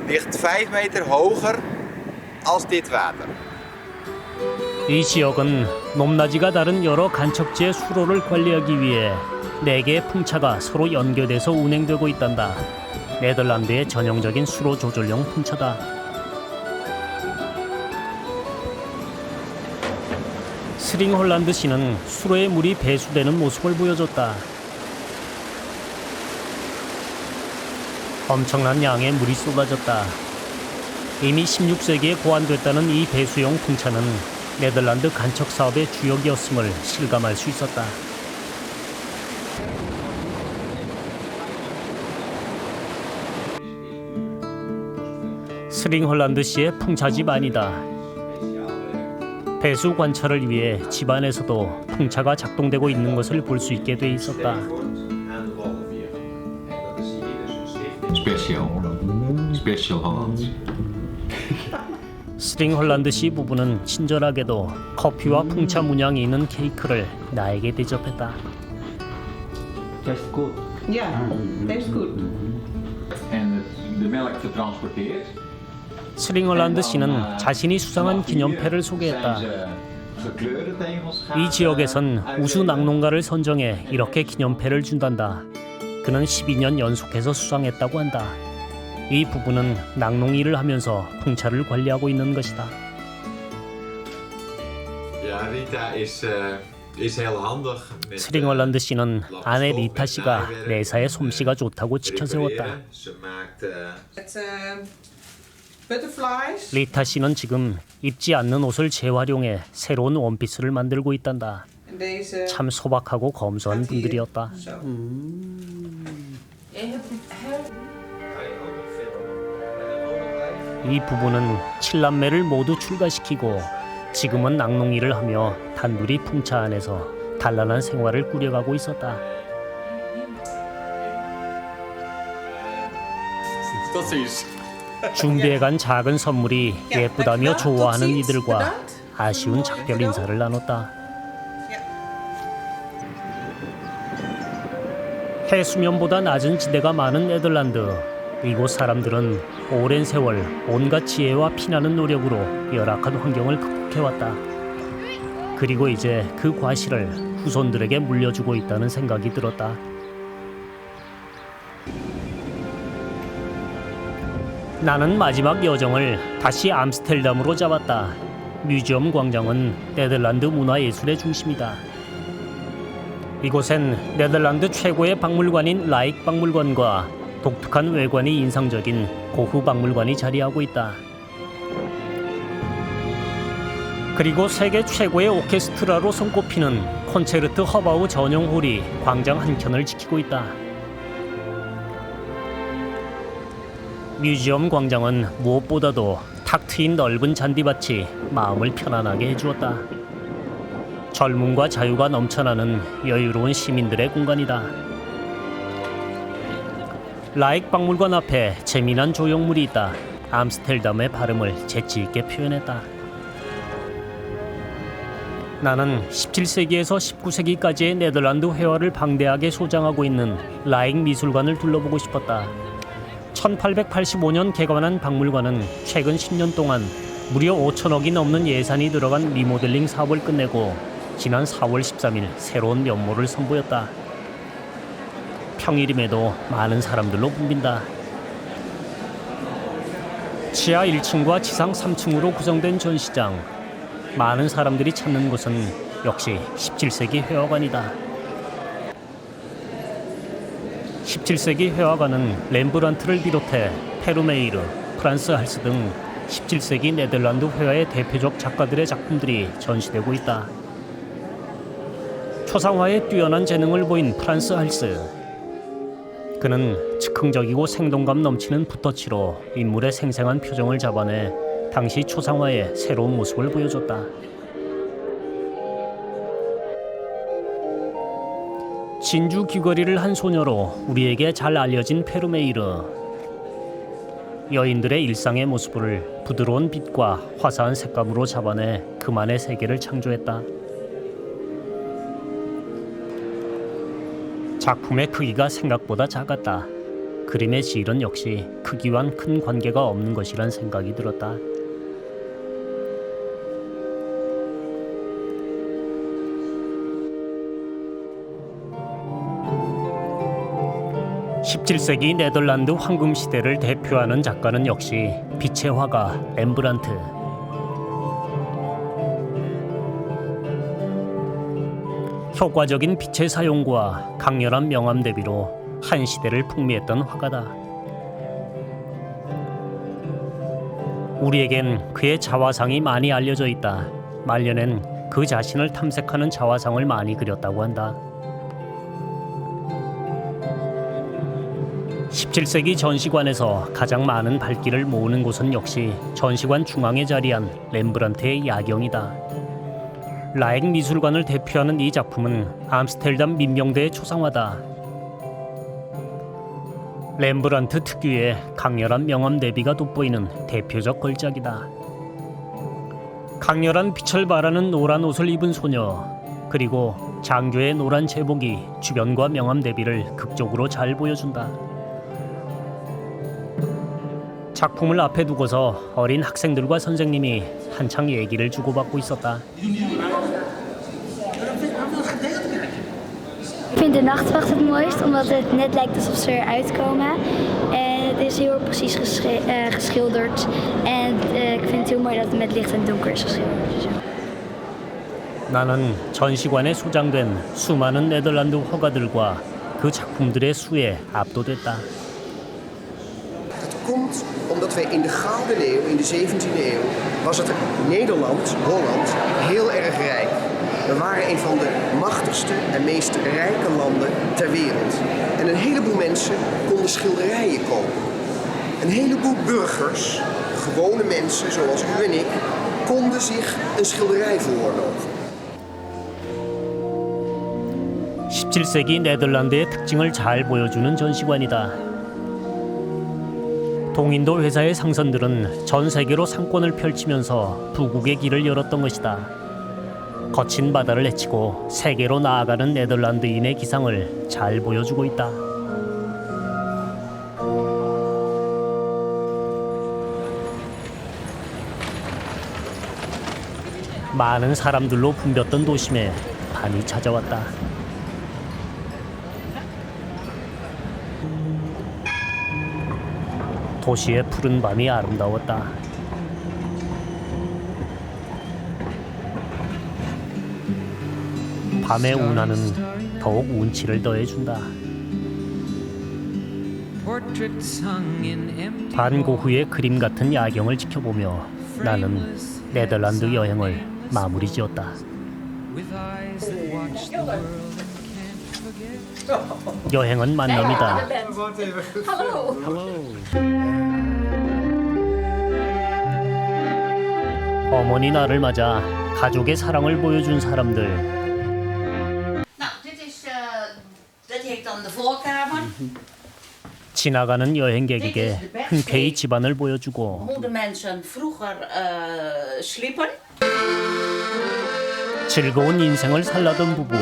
ligt 5 meter hoger als dit water. 이 지역은 높낮이가 다른 여러 간척지의 수로를 관리하기 위해 4개의 풍차가 서로 연결돼서 운행되고 있단다. 네덜란드의 전형적인 수로 조절용 풍차다. 스링홀란드 시는 수로에 물이 배수되는 모습을 보여줬다. 엄청난 양의 물이 쏟아졌다. 이미 16세기에 고안됐다는 이 배수용 풍차는 네덜란드 간척 사업의 주역이었음을 실감할 수 있었다. 스링홀란드시의 풍차집 안이다. 배수 관찰을 위해 집 안에서도 풍차가 작동되고 있는 것을 볼 수 있게 돼 있었다. Special Hollands. 스링 홀란드 씨 부부는 친절하게도 커피와 풍차 문양이 있는 케이크를 나에게 대접했다. Tastes good. Yeah, tastes good. En de melk getransporteerd. 스링 홀란드 씨는 자신이 수상한 기념패를 소개했다. 이 지역에선 우수 낙농가를 선정해 이렇게 기념패를 준단다. 그는 12년 연속해서 수상했다고 한다. 이 부부는 낙농 일을 하면서 풍차를 관리하고 있는 것이다. Ja, Rita is heel handig. 스링 홀란드 씨는 아내 리타 씨가 내사의 솜씨가 좋다고 지켜세웠다. It's butterflies. 리타 씨는 지금 입지 않는 옷을 재활용해 새로운 원피스를 만들고 있단다. And deze. 참 소박하고 검소한 분들이었다. 이 부부는 7남매를 모두 출가시키고 지금은 낙농 일을 하며 단둘이 풍차 안에서 단란한 생활을 꾸려가고 있었다. 준비해간 작은 선물이 예쁘다며 좋아하는 이들과 아쉬운 작별 인사를 나눴다. 해수면보다 낮은 지대가 많은 네덜란드. 이곳 사람들은 오랜 세월 온갖 지혜와 피나는 노력으로 열악한 환경을 극복해왔다. 그리고 이제 그 과실을 후손들에게 물려주고 있다는 생각이 들었다. 나는 마지막 여정을 다시 암스테르담으로 잡았다. 뮤지엄 광장은 네덜란드 문화예술의 중심이다. 이곳엔 네덜란드 최고의 박물관인 라이크 박물관과 독특한 외관이 인상적인 고흐 박물관이 자리하고 있다. 그리고 세계 최고의 오케스트라로 손꼽히는 콘체르트 허바우 전용 홀이 광장 한켠을 지키고 있다. 뮤지엄 광장은 무엇보다도 탁 트인 넓은 잔디밭이 마음을 편안하게 해주었다. 젊음과 자유가 넘쳐나는 여유로운 시민들의 공간이다. 라이크 박물관 앞에 재미난 조형물이 있다. 암스테르담의 발음을 재치 있게 표현했다. 나는 17세기에서 19세기까지의 네덜란드 회화를 방대하게 소장하고 있는 라이크 미술관을 둘러보고 싶었다. 1885년 개관한 박물관은 최근 10년 동안 무려 5천억이 넘는 예산이 들어간 리모델링 사업을 끝내고 지난 4월 13일 새로운 면모를 선보였다. 평일임에도 많은 사람들로 붐빈다. 지하 1층과 지상 3층으로 구성된 전시장. 많은 사람들이 찾는 곳은 역시 17세기 회화관이다. 17세기 회화관은 렘브란트를 비롯해 페르메이르, 프란스 할스 등 17세기 네덜란드 회화의 대표적 작가들의 작품들이 전시되고 있다. 초상화에 뛰어난 재능을 보인 프란스 할스. 그는 즉흥적이고 생동감 넘치는 붓터치로 인물의 생생한 표정을 잡아내 당시 초상화의 새로운 모습을 보여줬다. 진주 귀걸이를 한 소녀로 우리에게 잘 알려진 페르메이르. 여인들의 일상의 모습을 부드러운 빛과 화사한 색감으로 잡아내 그만의 세계를 창조했다. 작품의 크기가 생각보다 작았다. 그림의 질은 역시 크기와는 큰 관계가 없는 것이란 생각이 들었다. 17세기 네덜란드 황금 시대를 대표하는 작가는 역시 빛의 화가 렘브란트. 효과적인 빛의 사용과 강렬한 명암 대비로 한 시대를 풍미했던 화가다. 우리에겐 그의 자화상이 많이 알려져 있다. 말년엔 그 자신을 탐색하는 자화상을 많이 그렸다고 한다. 17세기 전시관에서 가장 많은 발길을 모으는 곳은 역시 전시관 중앙에 자리한 렘브란트의 야경이다. 라이크 미술관을 대표하는 이 작품은 암스테르담 민병대의 초상화다. 렘브란트 특유의 강렬한 명암 대비가 돋보이는 대표적 걸작이다. 강렬한 빛을 발하는 노란 옷을 입은 소녀, 그리고 장교의 노란 제복이 주변과 명암 대비를 극적으로 잘 보여준다. 작품을 앞에 두고서 어린 학생들과 선생님이 한창 얘기를 jugo받고 있었다. Ik vind de nachtwacht het mooist, omdat het net lijkt alsof ze eruit komen. Het is heel precies geschilderd. En ik vind het heel mooi dat het met licht en donker is geschilderd. 나는 전시관에 소장된 수많은 네덜란드 화가들과 그 작품들의 수에 압도됐다. Dat komt omdat wij in de Gouden Eeuw, in de 17e eeuw, was het Nederland, Holland, heel erg rijk. We waren een van de machtigste en meest rijke landen ter wereld. En een heleboel mensen konden schilderijen kopen. Een heleboel burgers, gewone mensen zoals u en ik, konden zich een schilderij veroorloven. 17세기 네덜란드의 특징을 잘 보여주는 전시관이다. 동인도 회사의 상선들은 전 세계로 상권을 펼치면서 부국의 길을 열었던 것이다. 거친 바다를 헤치고 세계로 나아가는 네덜란드인의 기상을 잘 보여주고 있다. 많은 사람들로 붐볐던 도심에 밤이 찾아왔다. 도시의 푸른 밤이 아름다웠다. 밤의 운하는 더욱 운치를 더해준다. 반고흐의 그림 같은 야경을 지켜보며 나는 네덜란드 여행을 마무리 지었다. 여행은 만남이다. 어머니 날을 맞아 가족의 사랑을 보여준 사람들. Dat heet dan de voorkamer. 지나가는 여행객에게 흔쾌히 집안을 보여주고 Hoe de mensen vroeger sliepen. 즐거운 인생을 살라던 부부.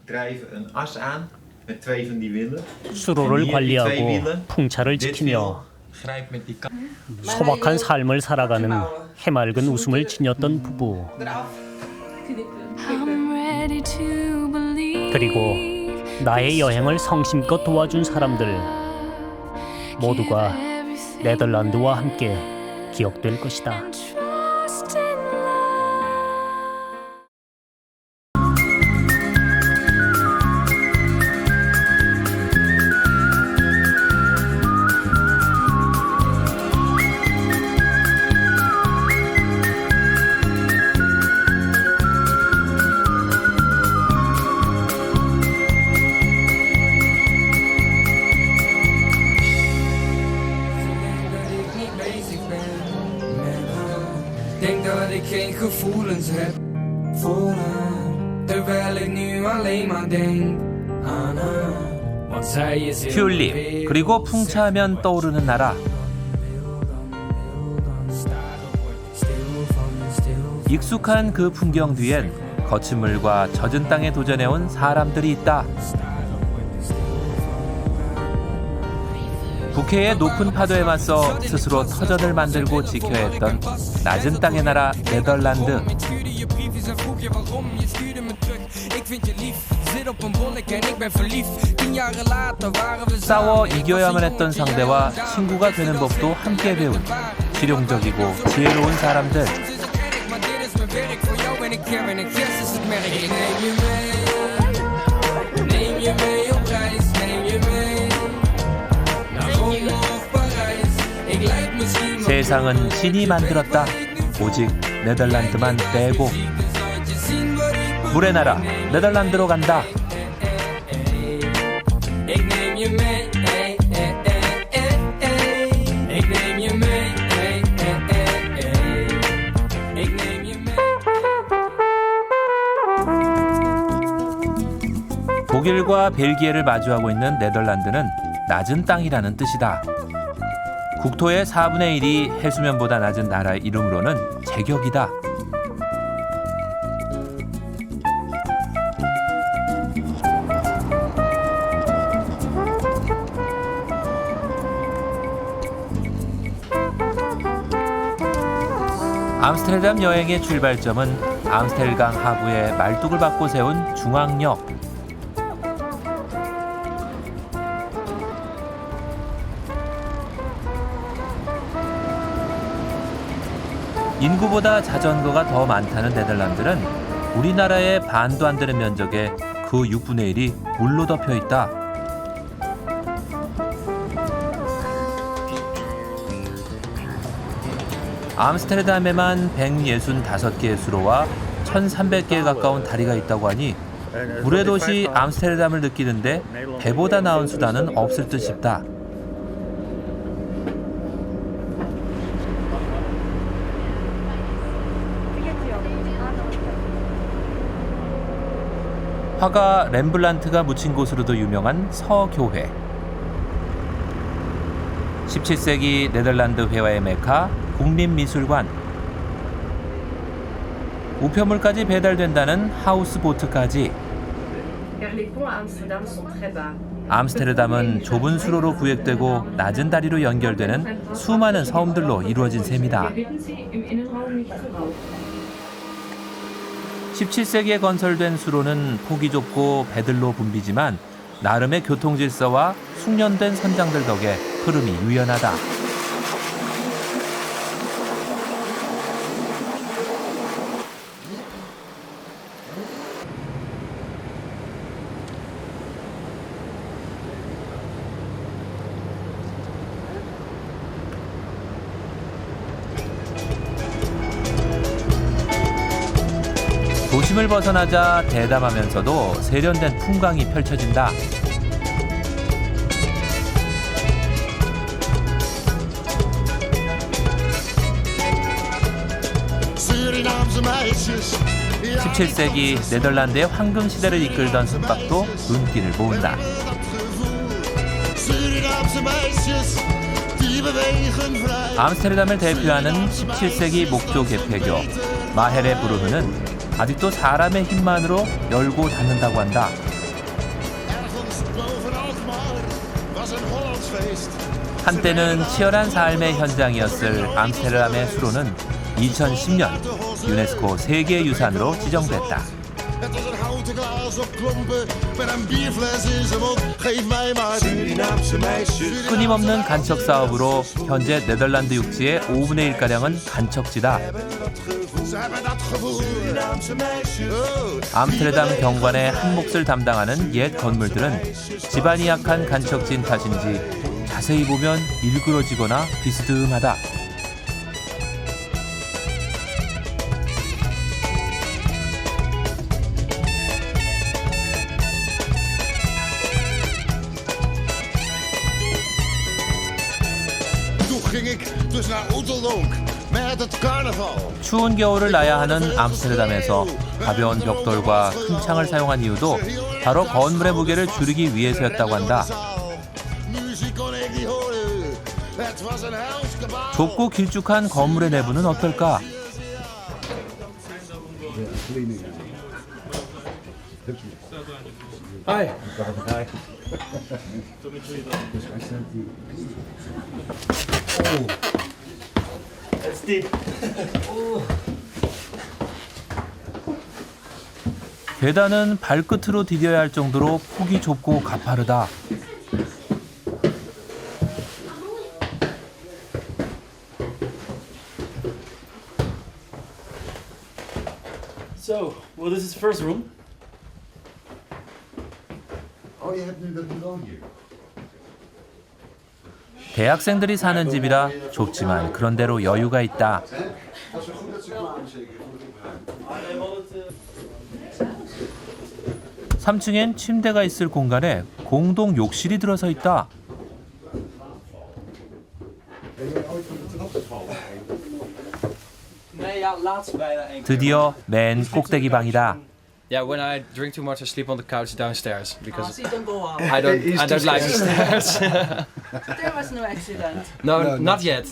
Drijven een as aan met twee van die wielen. 수로를 관리하고 풍차를 지키며 소박한 삶을 살아가는 해맑은 웃음을 지녔던 부부. 그리고 나의 여행을 성심껏 도와준 사람들 모두가 네덜란드와 함께 기억될 것이다. Denk dat ik geen gevoelens heb voor haar, terwijl ik nu alleen maar denk aan haar. Want zij is heel 튤립, 그리고 풍차하면 떠오르는 나라. 익숙한 그 풍경 뒤엔 거친 물과 젖은 땅에 도전해온 사람들이 있다. 북해의 높은 파도에 맞서 스스로 터전을 만들고 지켜야 했던 낮은 땅의 나라 네덜란드. 싸워 이겨야만 했던 상대와 친구가 되는 법도 함께 배운 실용적이고 지혜로운 사람들. 세상은 신이 만들었다. 오직 네덜란드만 빼고. 물의 나라 네덜란드로 간다. 독일과 벨기에를 마주하고 있는 네덜란드는 낮은 땅이라는 뜻이다. 국토의 4분의 1이 해수면보다 낮은 나라의 이름으로는 제격이다. 암스테르담 여행의 출발점은 암스텔강 하구의 말뚝을 받고 세운 중앙역. 인구보다 자전거가 더 많다는 네덜란드는 우리나라의 반도 안 되는 면적의 그 6분의 1이 물로 덮여 있다. 암스테르담에만 165개의 수로와 1,300개에 가까운 다리가 있다고 하니 물의 도시 암스테르담을 느끼는데 배보다 나은 수단은 없을 듯 싶다. 화가 렘블란트가 묻힌 곳으로도 유명한 서교회. 17세기 네덜란드 회화의 메카 국립미술관. 우편물까지 배달된다는 하우스보트까지. 암스테르담은 좁은 수로로 구획되고 낮은 다리로 연결되는 수많은 섬들로 이루어진 셈이다. 17세기에 건설된 수로는 폭이 좁고 배들로 붐비지만 나름의 교통질서와 숙련된 선장들 덕에 흐름이 유연하다. 도심을 벗어나자 대담하면서도 세련된 풍광이 펼쳐진다. (17세기) 네덜란드의 황금 시대를 이끌던 숙박도 눈길을 모은다. 암스테르담을 대표하는 17세기 목조 개폐교 마헤레 브루흐는 아직도 사람의 힘만으로 열고 닫는다고 한다. 한때는 치열한 삶의 현장이었을 암스테르담의 수로는 2010년 유네스코 세계유산으로 지정됐다. 끊임없는 간척 사업으로 현재 네덜란드 육지의 5분의 1가량은 간척지다. 암스테르담 경관의 한 몫을 담당하는 옛 건물들은 지반이 약한 간척지인 탓인지 자세히 보면 일그러지거나 비스듬하다. 추운 겨울을 나야 하는 암스테르담에서 가벼운 벽돌과 큰 창을 사용한 이유도 바로 건물의 무게를 줄이기 위해서였다고 한다. 좁고 길쭉한 건물의 내부는 어떨까? Hi. It's deep. 계단은 발끝으로 디뎌야 할 정도로 폭이 좁고 가파르다. So, well, this is the first room. Oh, je hebt nu dat bureau hier. 대학생들이 사는 집이라 좁지만 그런대로 여유가 있다. Was wel goed dat ze kwamen, zeker. Voor het opruimen. 3층엔 침대가 있을 공간에 공동 욕실이 들어서 있다. 드디어 맨 꼭대기 방이다. Yeah, when I drink too much, I sleep on the couch downstairs because so you don't go out. I don't like the stairs. There was no accident. No, not yet.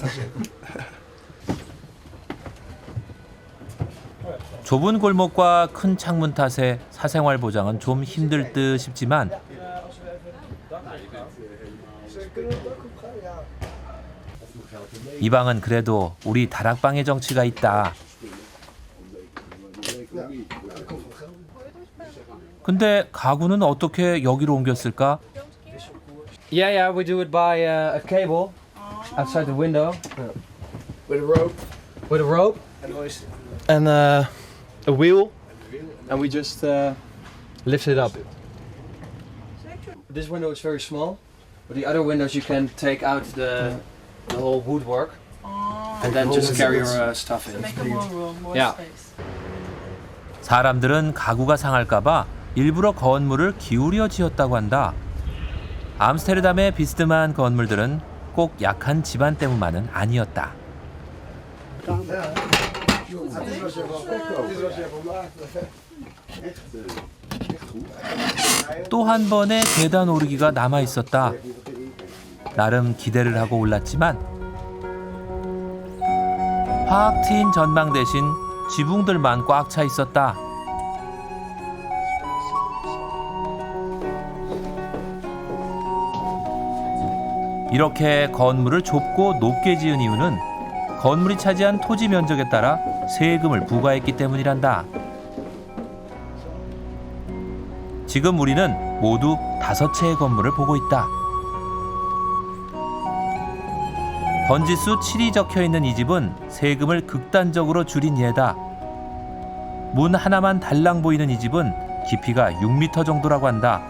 좁은 골목과 큰 창문 탓에 사생활 보장은 좀 힘들 듯 싶지만 이 방은 그래도 우리 다락방의 정치가 있다. 근데 가구는 어떻게 여기로 옮겼을까? Yeah, we do it by a cable outside the window. With a rope. With a rope and a wheel, and we just lift it up. This window is very small, but the other windows you can take out the whole woodwork and then just carry your stuff in. Yeah. 사람들은 가구가 상할까봐 일부러 건물을 기울여 지었다고 한다. 암스테르담의 비스듬한 건물들은 꼭 약한 집안 때문만은 아니었다. 또 한 번의 계단 오르기가 남아 있었다. 나름 기대를 하고 올랐지만 확 트인 전망 대신 지붕들만 꽉 차 있었다. 이렇게 건물을 좁고 높게 지은 이유는 건물이 차지한 토지 면적에 따라 세금을 부과했기 때문이란다. 지금 우리는 모두 5채의 건물을 보고 있다. 번지수 7이 적혀있는 이 집은 세금을 극단적으로 줄인 예다. 문 하나만 달랑 보이는 이 집은 깊이가 6m 정도라고 한다.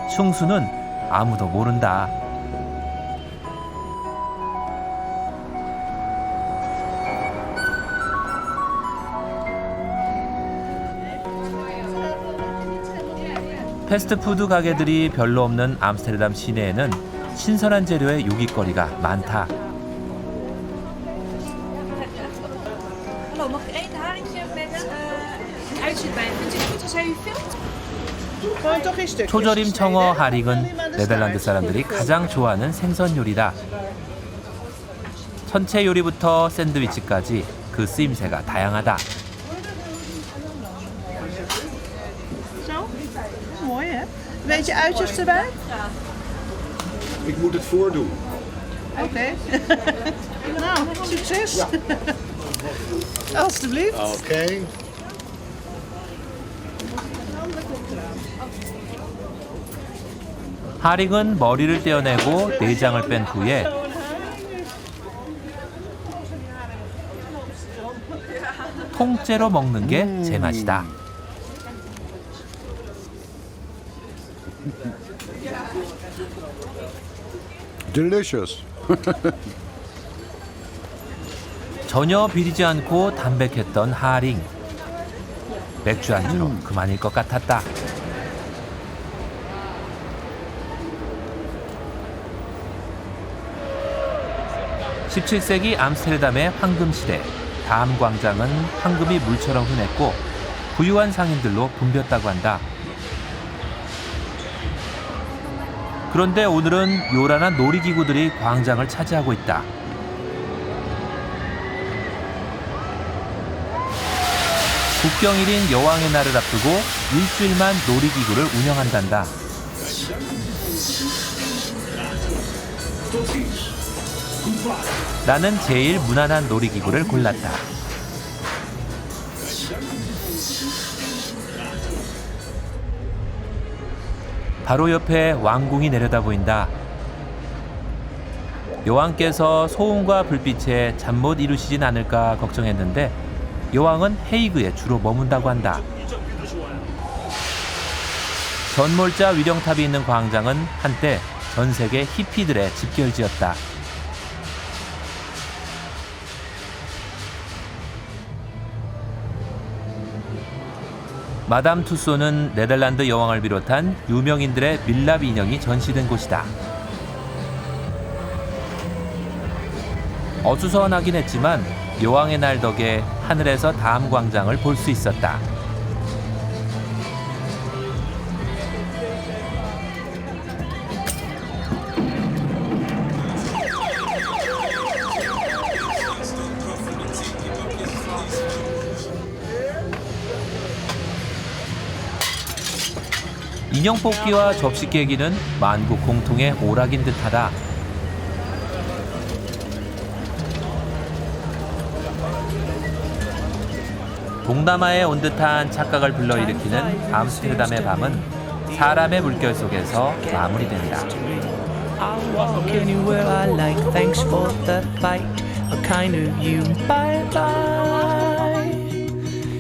층수는 아무도 모른다. 패스트푸드 가게들이 별로 없는 암스테르담 시내에는 신선한 재료의 요깃거리가 많다. Hallo, mag ik één haringje met uitzet bij? Vindt u het goed als hij u filmt? 초절임 청어 하링은 네덜란드 사람들이 가장 좋아하는 생선 요리다. 천체 요리부터 샌드위치까지 그 쓰임새가 다양하다. Zo? Mooi hè? Een beetje uitjes erbij? Ik moet het voordoen. Oké. Nou, succes. Alsjeblieft. Oké. 하링은 머리를 떼어내고 내장을 뺀 후에 통째로 먹는 게 제맛이다. Delicious. 전혀 비리지 않고 담백했던 하링. 맥주 안주로 그만일 것 같았다. 17세기 암스테르담의 황금시대, 다암광장은 황금이 물처럼 흔했고 부유한 상인들로 붐볐다고 한다. 그런데 오늘은 요란한 놀이기구들이 광장을 차지하고 있다. 국경일인 여왕의 날을 앞두고 일주일만 놀이기구를 운영한단다. 나는 제일 무난한 놀이기구를 골랐다. 바로 옆에 왕궁이 내려다 보인다. 여왕께서 소음과 불빛에 잠 못 이루시진 않을까 걱정했는데 여왕은 헤이그에 주로 머문다고 한다. 전몰자 위령탑이 있는 광장은 한때 전 세계 히피들의 집결지였다. 마담 투소는 네덜란드 여왕을 비롯한 유명인들의 밀랍 인형이 전시된 곳이다. 어수선하긴 했지만 여왕의 날 덕에 하늘에서 다음 광장을 볼 수 있었다. 인형 뽑기와 접시 깨기는 만국 공통의 오락인 듯하다. 동남아에 온 듯한 착각을 불러일으키는 암스테르담의 밤은 사람의 물결 속에서 마무리된다. I'll walk anywhere I like. Thanks for the fight. A kind of you. Bye bye.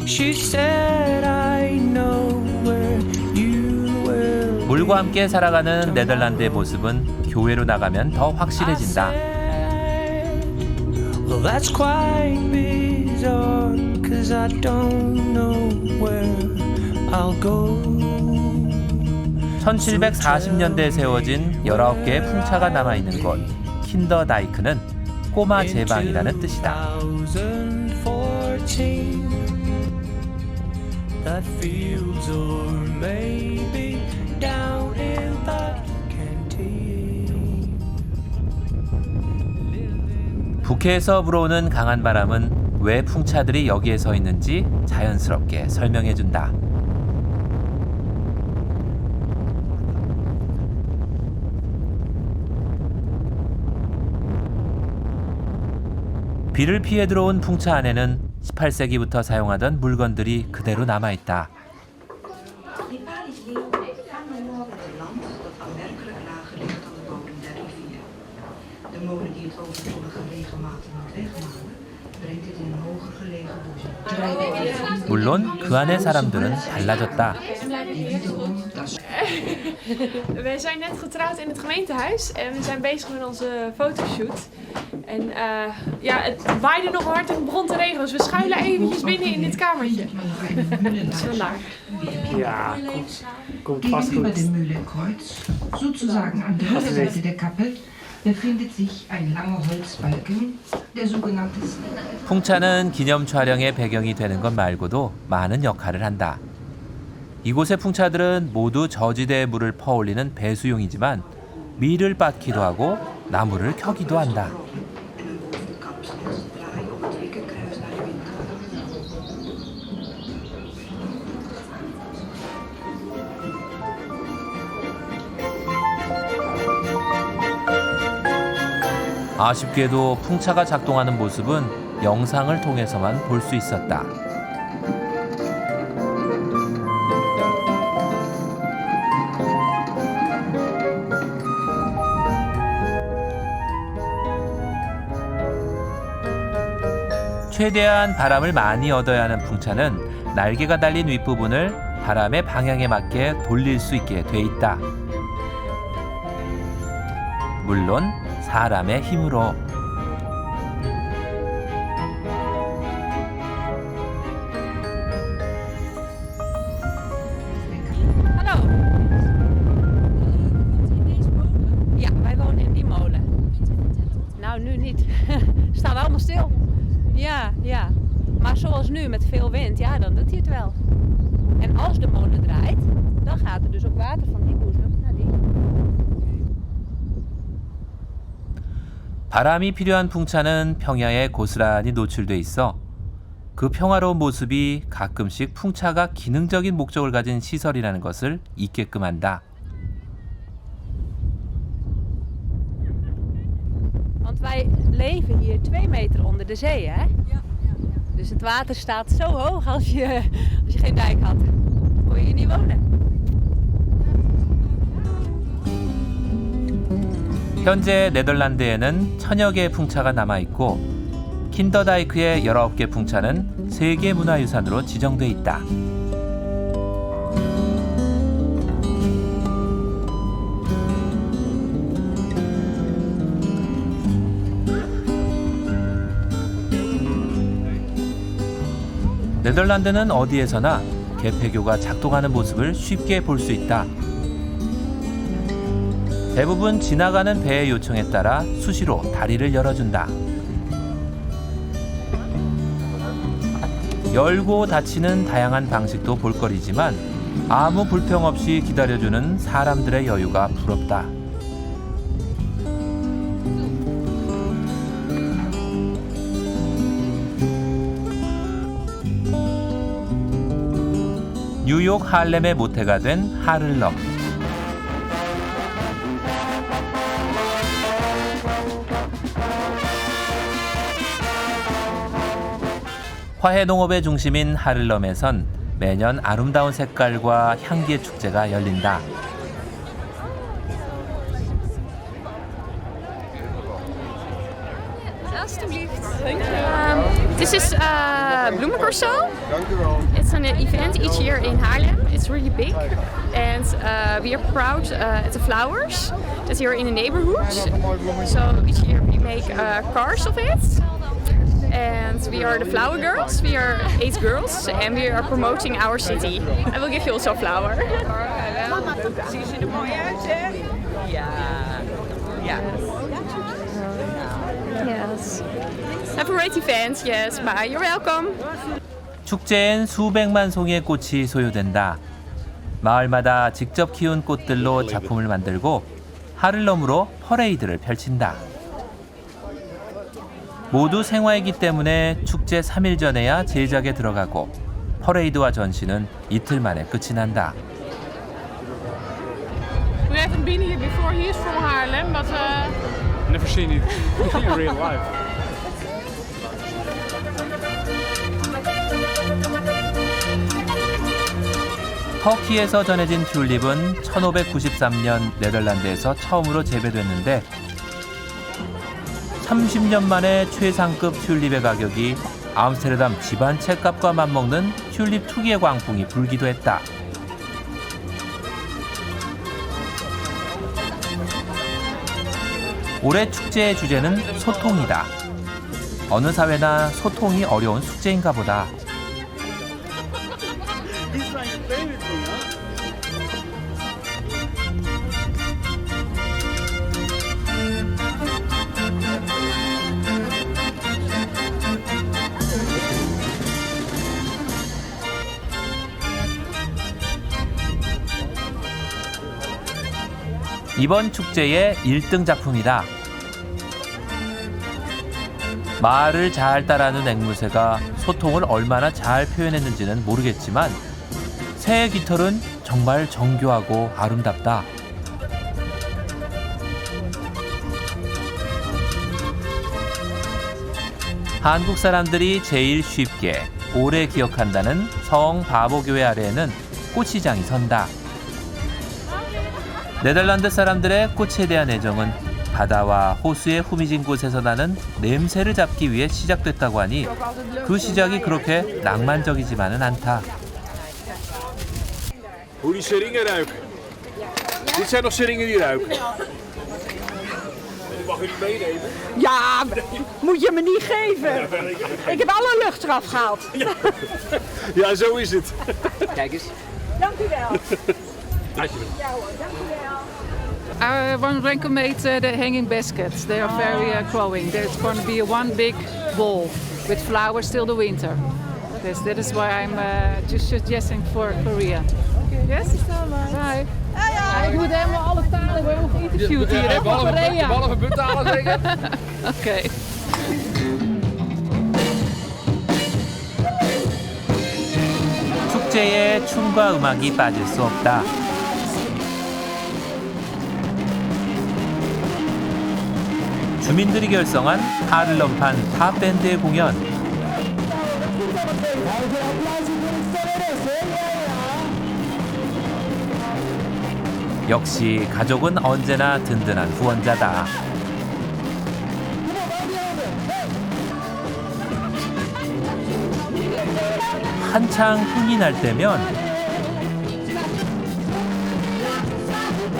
She said I know where you will. 물과 함께 살아가는 네덜란드의 모습은 교회로 나가면 더 확실해진다. Well, that's quite bizarre. 'Cause I don't know where I'll go. 1740년대에 세워진 19개의 풍차가 남아있는 곳 킨더다이크는 꼬마 제방이라는 뜻이다. 북해에서 불어오는 강한 바람은 왜 풍차들이 여기에 서 있는지 자연스럽게 설명해준다. 비를 피해 들어온 풍차 안에는 18세기부터 사용하던 물건들이 그대로 남아있다. 물론 그 안의 사람들은 달라졌다. We zijn net getrouwd in het gemeentehuis en we zijn bezig met onze fotoshoot. En ja, het waaide nog hard en het begon te regenen, dus we schuilen eventjes binnen in dit kamertje. Dus vandaar. Ja, komt vast Gegenüber goed. dem Mühlenkreuz, sozusagen an der Rückseite der Kappe, befindet sich ein langer Holzbalken, der sogenannte 풍차는 기념 촬영의 배경이 되는 것 말고도 많은 역할을 한다. 이곳의 풍차들은 모두 저지대에 물을 퍼올리는 배수용이지만 밀을 빻기도 하고 나무를 켜기도 한다. 아쉽게도 풍차가 작동하는 모습은 영상을 통해서만 볼 수 있었다. 최대한 바람을 많이 얻어야 하는 풍차는 날개가 달린 윗부분을 바람의 방향에 맞게 돌릴 수 있게 돼 있다. 물론 사람의 힘으로. Hallo. Ja, wij wonen in die molen. Nou, nu niet. Staan we allemaal stil. Ja, ja. Maar zoals nu met veel wind, ja, dan doet hij het wel. En als de molen draait, dan gaat er dus ook water van die boezem naar die. 바람이 필요한 풍차는 평야에 고스란히 노출돼 있어 그 평화로운 모습이 가끔씩 풍차가 기능적인 목적을 가진 시설이라는 것을 잊게끔 한다. Want wij leven hier 2 meter onder de zee, hè? Ja. Dus het water staat zo hoog als je geen dijk had. Kon je hier niet wonen. 현재 네덜란드에는 1000여 개의 풍차가 남아있고 킨더다이크의 19개 풍차는 세계 문화유산으로 지정돼 있다. 네덜란드는 어디에서나 개폐교가 작동하는 모습을 쉽게 볼 수 있다. 대부분 지나가는 배의 요청에 따라 수시로 다리를 열어준다. 열고 닫히는 다양한 방식도 볼거리지만 아무 불평 없이 기다려주는 사람들의 여유가 부럽다. 뉴욕 할렘의 모태가 된 하를럼. 화훼농업의 중심인 하를럼에선 매년 아름다운 색깔과 향기의 축제가 열린다. This is Bloemencorso. It's an event each year in Haarlem. It's really big, and we are proud of the flowers that are in the neighborhood. So each year we make cars of it. And we are the flower girls. We are 8 girls, and we are promoting our city. I will give you also a flower. Zien ze er mooi uit, hè? Ja. Ja. Yes. Have a great event. Yes, bye. You're welcome. 축제엔 수백만 송이의 꽃이 소요된다. 마을마다 직접 키운 꽃들로 작품을 만들고 하를럼으로 퍼레이드를 펼친다. 모두 생화이기 때문에 축제 3일 전에야 제작에 들어가고 퍼레이드와 전시는 이틀 만에 끝이 난다. We haven't been here before. He is from Haarlem, but Never seen it in real life. 터키에서 전해진 튤립은 1593년 네덜란드에서 처음으로 재배됐는데 30년 만에 최상급 튤립의 가격이 암스테르담 집안 책값과 맞먹는 튤립 투기의 광풍이 불기도 했다. 올해 축제의 주제는 소통이다. 어느 사회나 소통이 어려운 숙제인가 보다. 이번 축제의 1등 작품이다. 말을 잘 따라하는 앵무새가 소통을 얼마나 잘 표현했는지는 모르겠지만 새의 깃털은 정말 정교하고 아름답다. 한국 사람들이 제일 쉽게 오래 기억한다는 성바보교회 아래에는 꽃시장이 선다. 네덜란드 사람들의 꽃에 대한 애정은 바다와 호수의 후미진 곳에서 나는 냄새를 잡기 위해 시작됐다고 하니 그 시작이 그렇게 낭만적이지만은 않다. Hoe die seringen ruiken. Dit zijn nog seringen die ruiken. Mag u die meenemen? Ja, moet je me niet geven. Ik heb alle lucht eraf gehaald. Ja, zo is het. Kijk eens. Dank u wel. Alsjeblieft. Ja hoor, dank u wel. I want to recommend the hanging baskets. They are very growing. There's going to be one big bowl with flowers till the winter. Yes, that is why I'm just suggesting for Korea. Yes? Bye. Ik moet helemaal alle talen worden geïnterviewd hier, hè, van Korea. Behalve buntalen zeker? Oké. 축제에 춤과 음악이 빠질 수 없다. 주민들이 결성한 하를럼판 팝밴드의 공연. 역시 가족은 언제나 든든한 후원자다. 한창 흥이 날 때면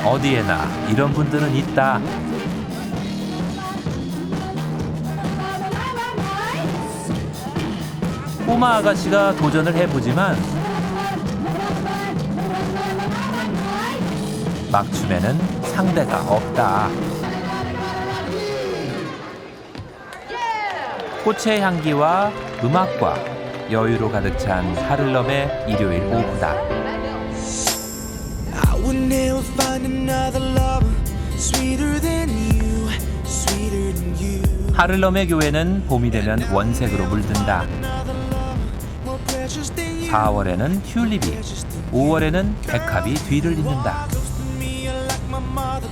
어디에나 이런 분들은 있다. 꼬마 아가씨가 도전을 해보지만 막춤에는 상대가 없다. 꽃의 향기와 음악과 여유로 가득 찬 하를럼의 일요일 오후다. I would never find another lover sweeter than you, sweeter than you. 하를럼의 교회는 봄이 되면 원색으로 물든다. 4월에는 튤립이, 5월에는 백합이 뒤를 잇는다.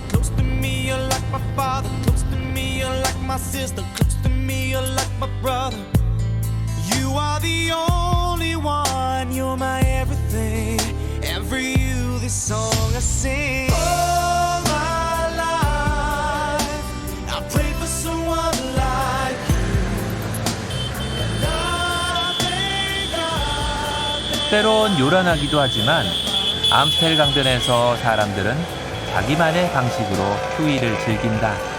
Close to me, you're like my father. Close to me, you're like my sister. Close to me, you're like my brother. You are the only one. You're my everything. And for you, this song I sing. All my life, I pray for someone like you. And I thank God. 때론 요란하기도 하지만 암스텔 강변에서 사람들은 자기만의 방식으로 휴일을 즐긴다.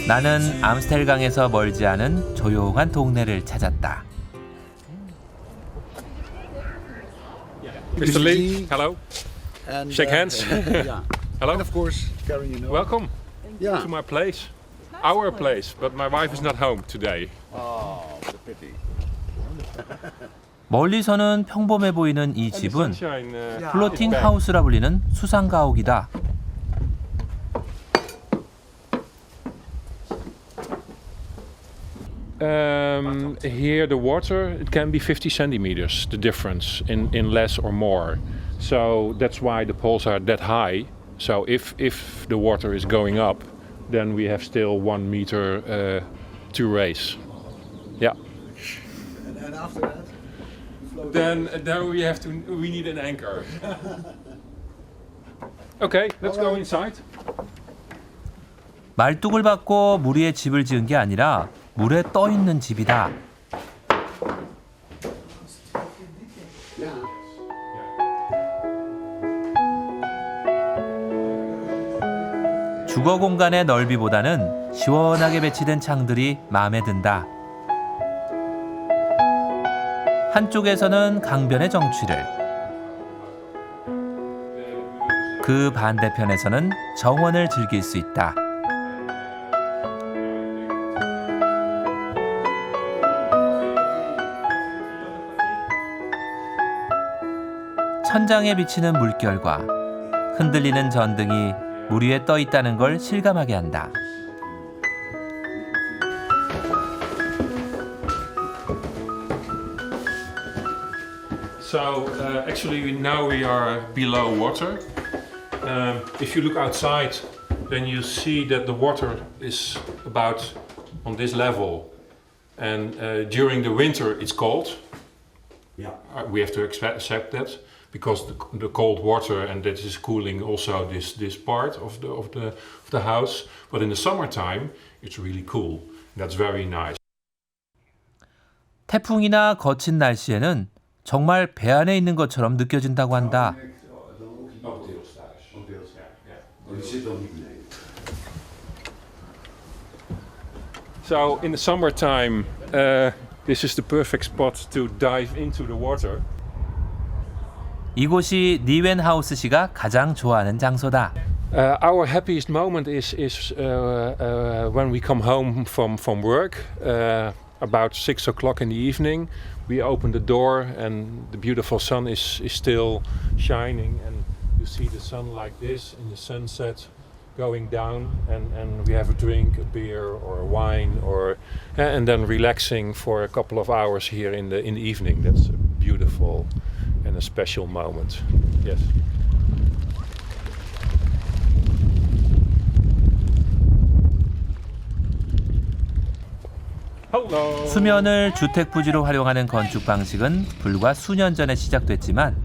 나는 암스텔강에서 멀지 않은 조용한 동네를 찾았다. Mr. Lee, hello. And, Shake hands. Yeah. Hello. And of course, Karen, you know. Welcome Yeah. to my place. Our place, but my wife is not home today. Oh, what a pity. 멀리서는 평범해 보이는 이 집은 sunshine, 플로팅 is back. 하우스라 불리는 수상가옥이다. Here the water, it can be 50 centimeters, the difference in less or more. So that's why the poles are that high. So if the water is going up, then we have still 1 meter to raise. Yeah. And after that? Then we need an anchor. Okay, let's go inside. 말뚝을 받고 물 위에 집을 지은 게 아니라 물에 떠 있는 집이다. 주거 공간의 넓이보다는 시원하게 배치된 창들이 마음에 든다. 한쪽에서는 강변의 정취를, 그 반대편에서는 정원을 즐길 수 있다. 천장에 비치는 물결과 흔들리는 전등이 물 위에 떠 있다는 걸 실감하게 한다. So actually now we are below water. If you look outside, then you see that the water is about on this level. And during the winter it's cold. Yeah. We have to accept that because the cold water, and that is cooling also this part of the house. But in the summertime it's really cool. That's very nice. 태풍이나 거친 날씨에는 정말 배 안에 있는 것처럼 느껴진다고 한다. So in the summertime, this is the perfect spot to dive into the water. 이곳이 니웬 하우스 씨가 가장 좋아하는 장소다. Our happiest moment is when we come home from work. About 6 o'clock in the evening, we open the door and the beautiful sun is still shining, and you see the sun like this in the sunset going down, and we have a drink, a beer or a wine, and then relaxing for a couple of hours here in the evening. That's a beautiful and a special moment. Yes. 수면을 주택 부지로 활용하는 건축 방식은 불과 수년 전에 시작됐지만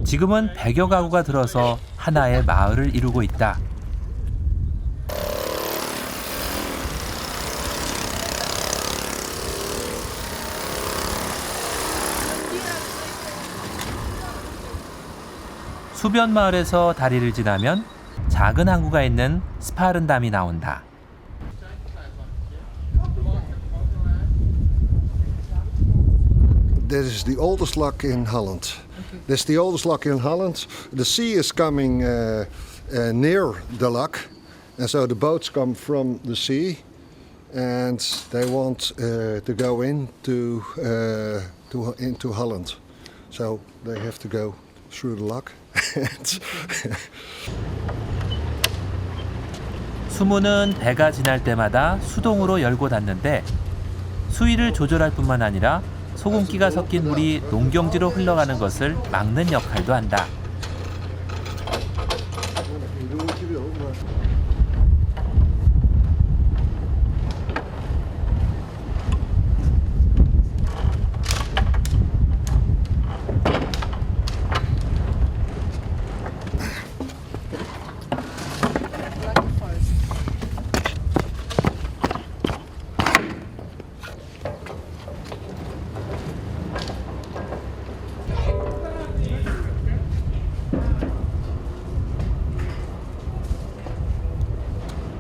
지금은 100여 가구가 들어서 하나의 마을을 이루고 있다. 수변 마을에서 다리를 지나면 작은 항구가 있는 스파른담이 나온다. That is the oldest lock in Holland. That's the oldest lock in Holland. The sea is coming near the lock, and so the boats come from the sea, and they want to go into Holland. So they have to go through the lock. 수문은 배가 지날 때마다 수동으로 열고 닫는데 수위를 조절할 뿐만 아니라 소금기가 섞인 물이 농경지로 흘러가는 것을 막는 역할도 한다.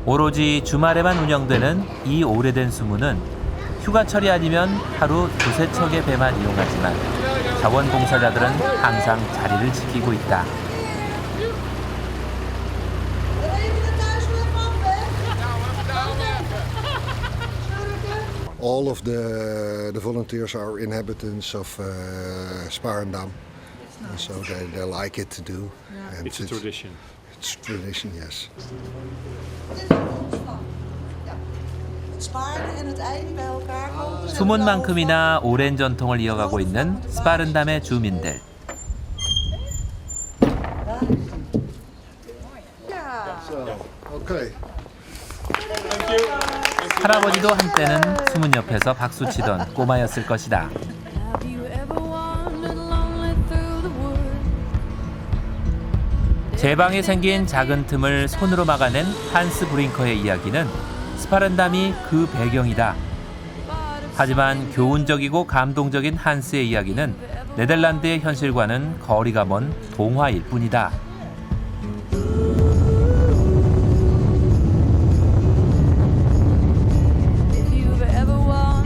오로지 주말에만 운영되는 이 오래된 수문은 휴가철이 아니면 하루 두세 척의 배만 이용하지만 자원봉사자들은 항상 자리를 지키고 있다. All of the volunteers are inhabitants of Sparendam, and so they like it to do. And It's a tradition. It's tradition, yes. 수문만큼이나 오랜 전통을 이어가고 있는 스파른담의 주민들. Okay. 할아버지도 한때는 수문 옆에서 박수치던 꼬마였을 것이다. 제방에 생긴 작은 틈을 손으로 막아낸 한스 브링커의 이야기는 스파른담이 그 배경이다. 하지만 교훈적이고 감동적인 한스의 이야기는 네덜란드의 현실과는 거리가 먼 동화일 뿐이다.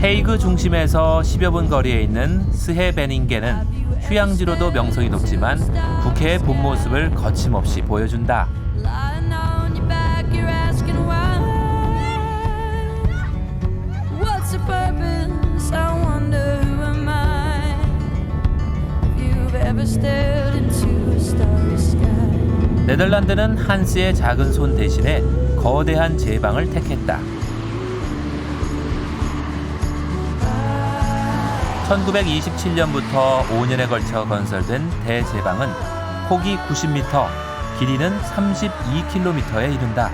헤이그 중심에서 10여 분 거리에 있는 스헤베닝게는 휴양지로도 명성이 높지만 국해의 본 모습을 거침없이 보여준다. 네덜란드는 한스의 작은 손 대신에 거대한 제방을 택했다. 1927년부터 5년에 걸쳐 건설된 대제방은 폭이 90m, 길이는 32km에 이른다.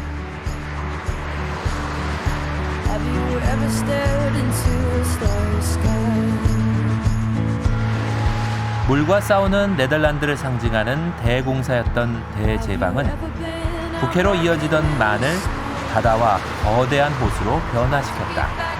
물과 싸우는 네덜란드를 상징하는 대공사였던 대제방은 국해로 이어지던 만을 바다와 거대한 호수로 변화시켰다.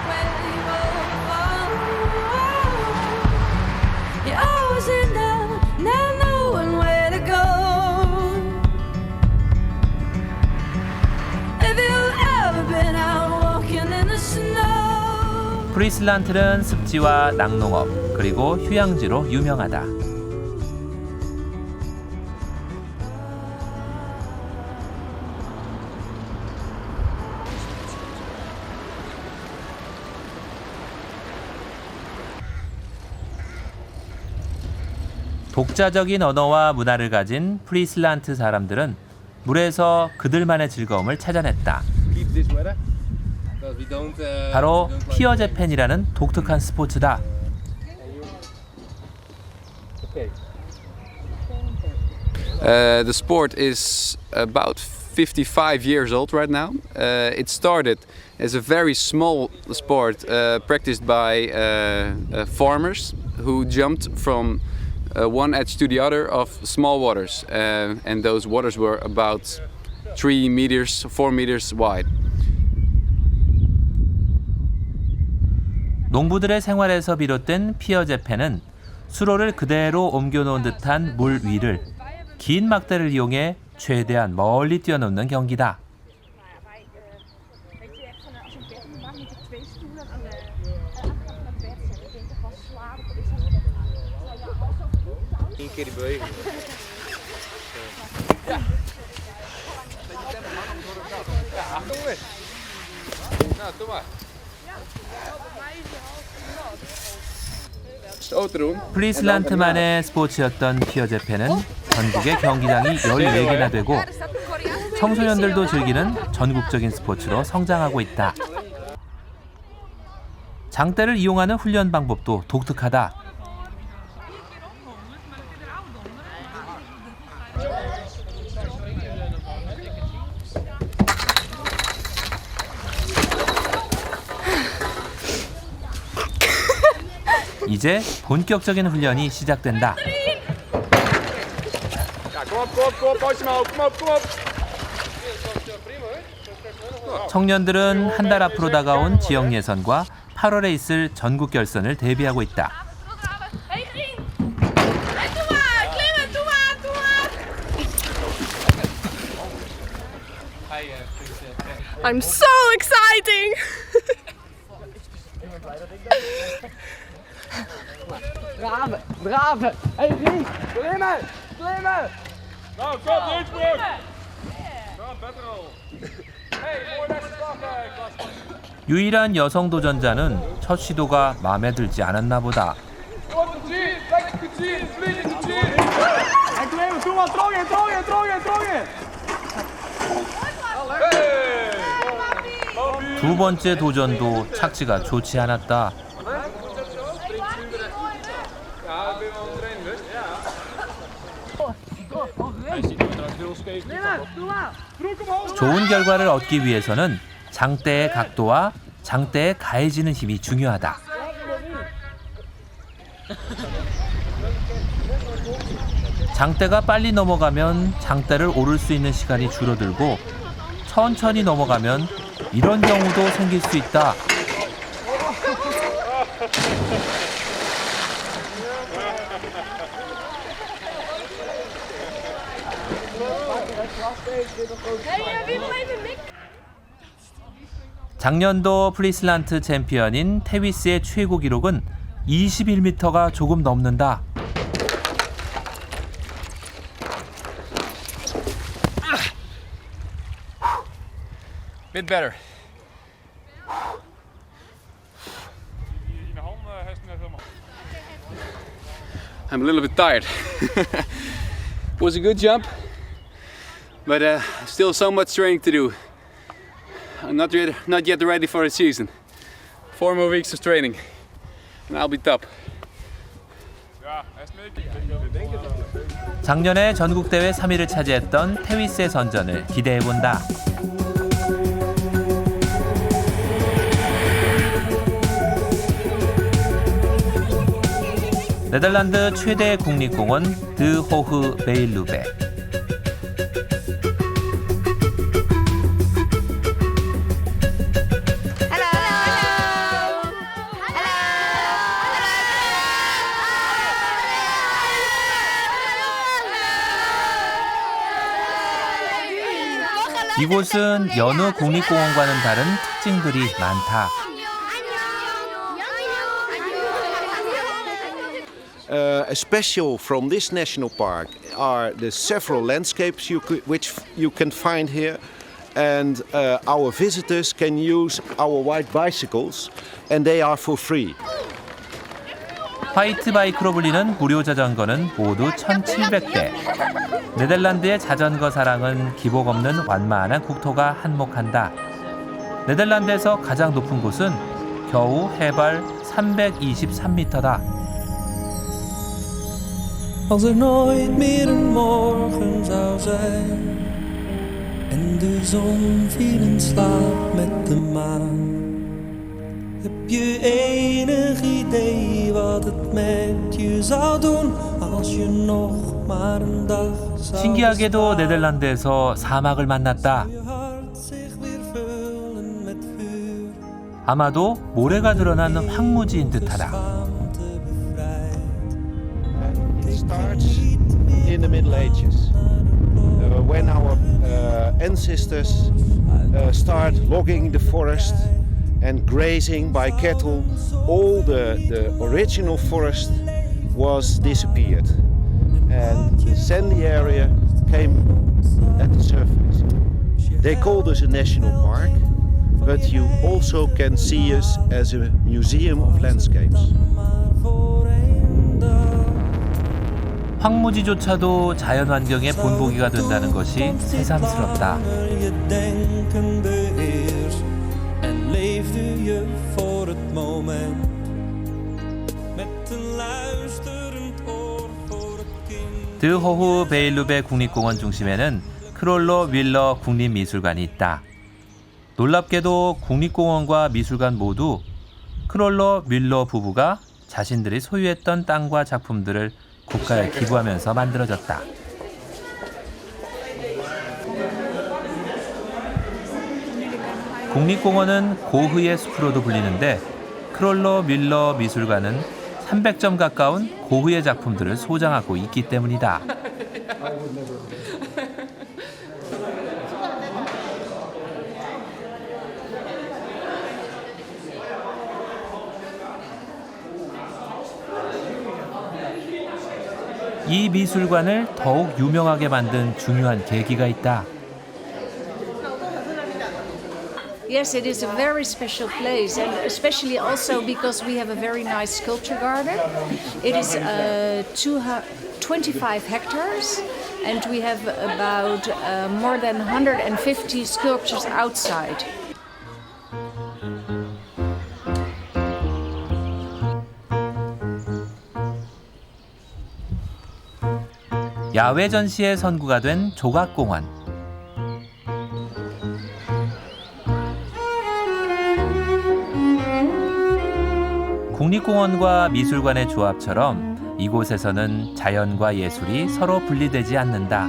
프리슬란트는 습지와 낙농업 그리고 휴양지로 유명하다. 독자적인 언어와 문화를 가진 프리슬란트 사람들은 물에서 그들만의 즐거움을 찾아냈다. 바로 피어 재팬이라는 독특한 스포츠다. The sport is about 55 years old right now. It started as a very small sport practiced by farmers who jumped from one edge to the other of small waters, and those waters were about 3 meters, 4 meters wide. 농부들의 생활에서 비롯된 피어 재팬은 수로를 그대로 옮겨놓은 듯한 물 위를 긴 막대를 이용해 최대한 멀리 뛰어넘는 경기다. Eén keer die beweging. Ja. Ja, achtung weer. Nou, doe maar. 프리슬란트만의 스포츠였던 피어제페는 전국의 경기장이 14개나 되고 청소년들도 즐기는 전국적인 스포츠로 성장하고 있다. 장대를 이용하는 훈련 방법도 독특하다. 이제 본격적인 훈련이 시작된다. 청년들은 한 달 앞으로 다가온 지역 예선과 8월에 있을 전국 결선을 대비하고 있다. I'm so exciting! Brave, brave. Hey, Rie, klimmen, klimmen. Nou, kom, Duitsburg. Nou, beter al. Hey, mooi beste slag, Klasman. 유일한 여성 도전자는 첫 시도가 마음에 들지 않았나 보다. En klimmen, doe maar, trog in. 두 번째 도전도 착지가 좋지 않았다. 좋은 결과를 얻기 위해서는 장대의 각도와 장대에 가해지는 힘이 중요하다. 장대가 빨리 넘어가면 장대를 오를 수 있는 시간이 줄어들고 천천히 넘어가면 이런 경우도 생길 수 있다. 작년도 프리슬란트 챔피언인 테위스의 최고 기록은 21m가 조금 넘는다. Bit better. I'm a little bit tired. It was a good jump, but still so much training to do. I'm not yet ready for the season. 4 more weeks of training, and I'll be top. 작년에 전국대회 3위를 차지했던 테위스의 선전을 기대해본다. 네덜란드 최대 국립공원 드 호흐 베일루베. 이곳은 여느 국립공원과는 다른 특징들이 많다. Special from this national park are the several landscapes which you can find here, and our visitors can use our white bicycles, and they are for free. 화이트 바이크로 불리는 무료 자전거는 모두 1,700대. 네덜란드의 자전거 사랑은 기복 없는 완만한 국토가 한몫한다. 네덜란드에서 가장 높은 곳은 겨우 해발 323m다. Als nooit meer een morgen zou zijn en de zon viel in slaap met de maan. Heb je enig idee wat het met je zou doen als je nog maar een dag zou 신기하게도 네덜란드에서 사막을 만났다. 아마도 모래가 드러난 황무지인 듯하다. It starts in the Middle Ages, when our ancestors start logging the forest and grazing by cattle. All the original forest was disappeared. and the sandy area came at the surface. They called us a national park, but you also can see us as a museum of landscapes. 황무지조차도 자연환경의 본보기가 된다는 것이 새삼스럽다. En leefde je voor het moment met een luisterend oor voor het kind. 드호후 베일루베 국립공원 중심에는 크롤로 윌러 국립미술관이 있다. 놀랍게도 국립공원과 미술관 모두 크롤로 윌러 부부가 자신들이 소유했던 땅과 작품들을 국가에 기부하면서 만들어졌다. 국립공원은 고흐의 숲으로도 불리는데 크롤로 윌러 미술관은 300점 가까운 고흐의 작품들을 소장하고 있기 때문이다. 이 미술관을 더욱 유명하게 만든 중요한 계기가 있다. Yes, it is a very special place, and especially also because we have a very nice sculpture garden. It is 25 hectares, and we have about more than 150 sculptures outside. 야외 전시의 선구가 된 조각공원. 국립공원과 미술관의 조합처럼 이곳에서는 자연과 예술이 서로 분리되지 않는다.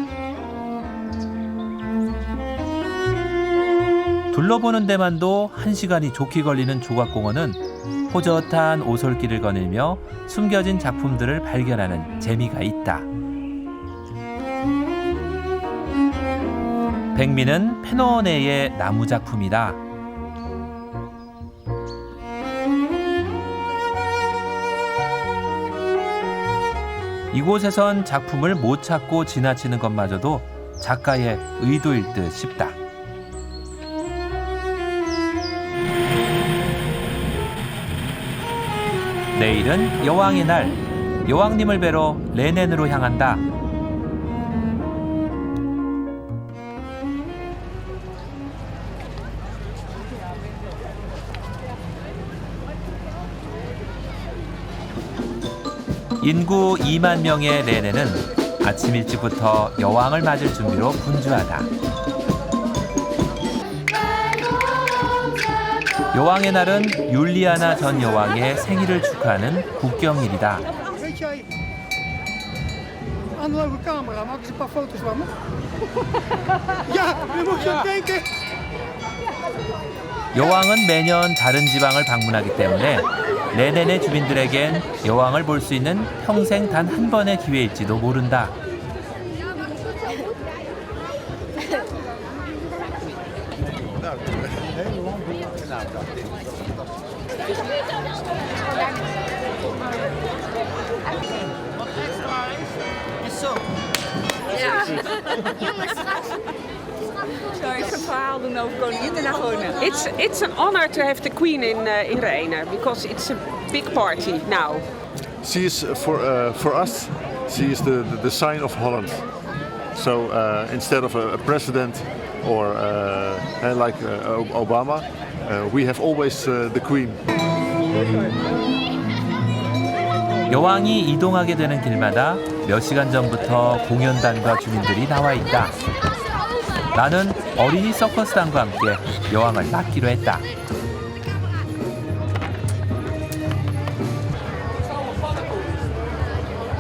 둘러보는 데만도 1시간이 좋게 걸리는 조각공원은 호젓한 오솔길을 거닐며 숨겨진 작품들을 발견하는 재미가 있다. 백미는 페노네의 나무 작품이다. 이곳에선 작품을 못 찾고 지나치는 것마저도 작가의 의도일 듯 싶다. 내일은 여왕의 날. 여왕님을 뵈러 레넨으로 향한다. 인구 2만 명의 레넨은 아침 일찍부터 여왕을 맞을 준비로 분주하다. 여왕의 날은 율리아나 전 여왕의 생일을 축하하는 국경일이다. Weet jij, analoge camera, maak eens een paar foto's van me. Ja, nu moet je aan denken. 여왕은 매년 다른 지방을 방문하기 때문에 레넨의 주민들에겐 여왕을 볼 수 있는 평생 단 한 번의 기회일지도 모른다. Zou ik een verhaal doen over koningin en koning? It's an honor to have the queen in Rhenen because it's a big party now. She is for us. She is the sign of Holland. So instead of a president or like Obama, we have always the queen. 여왕이 이동하게 되는 길마다 몇 시간 전부터 공연단과 주민들이 나와 있다. 나는 어린이 서커스단과 함께 여왕을 맞기로 했다.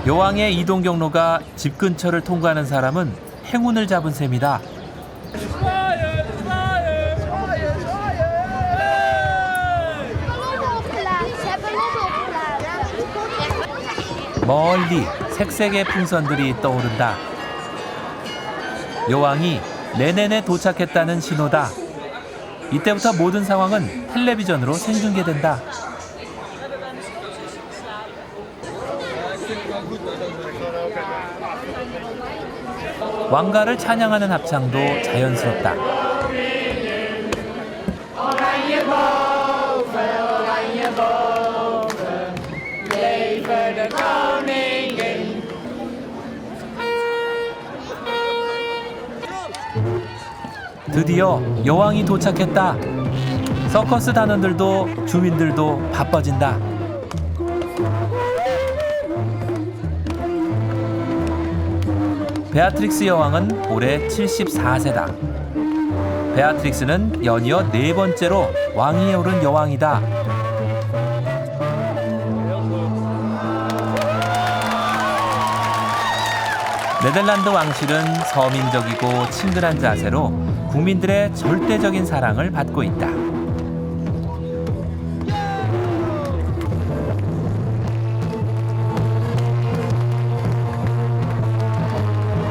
여왕의 이동 경로가 집 근처를 통과하는 사람은 행운을 잡은 셈이다. 멀리 색색의 풍선들이 떠오른다. 여왕이 레넨에 도착했다는 신호다. 이때부터 모든 상황은 텔레비전으로 생중계된다. 왕가를 찬양하는 합창도 자연스럽다. Oranje boven, oranje boven, leven de koningin. 드디어 여왕이 도착했다. 서커스 단원들도 주민들도 바빠진다. 베아트릭스 여왕은 올해 74세다. 베아트릭스는 연이어 4번째로 왕위에 오른 여왕이다. 네덜란드 왕실은 서민적이고 친근한 자세로 국민들의 절대적인 사랑을 받고 있다.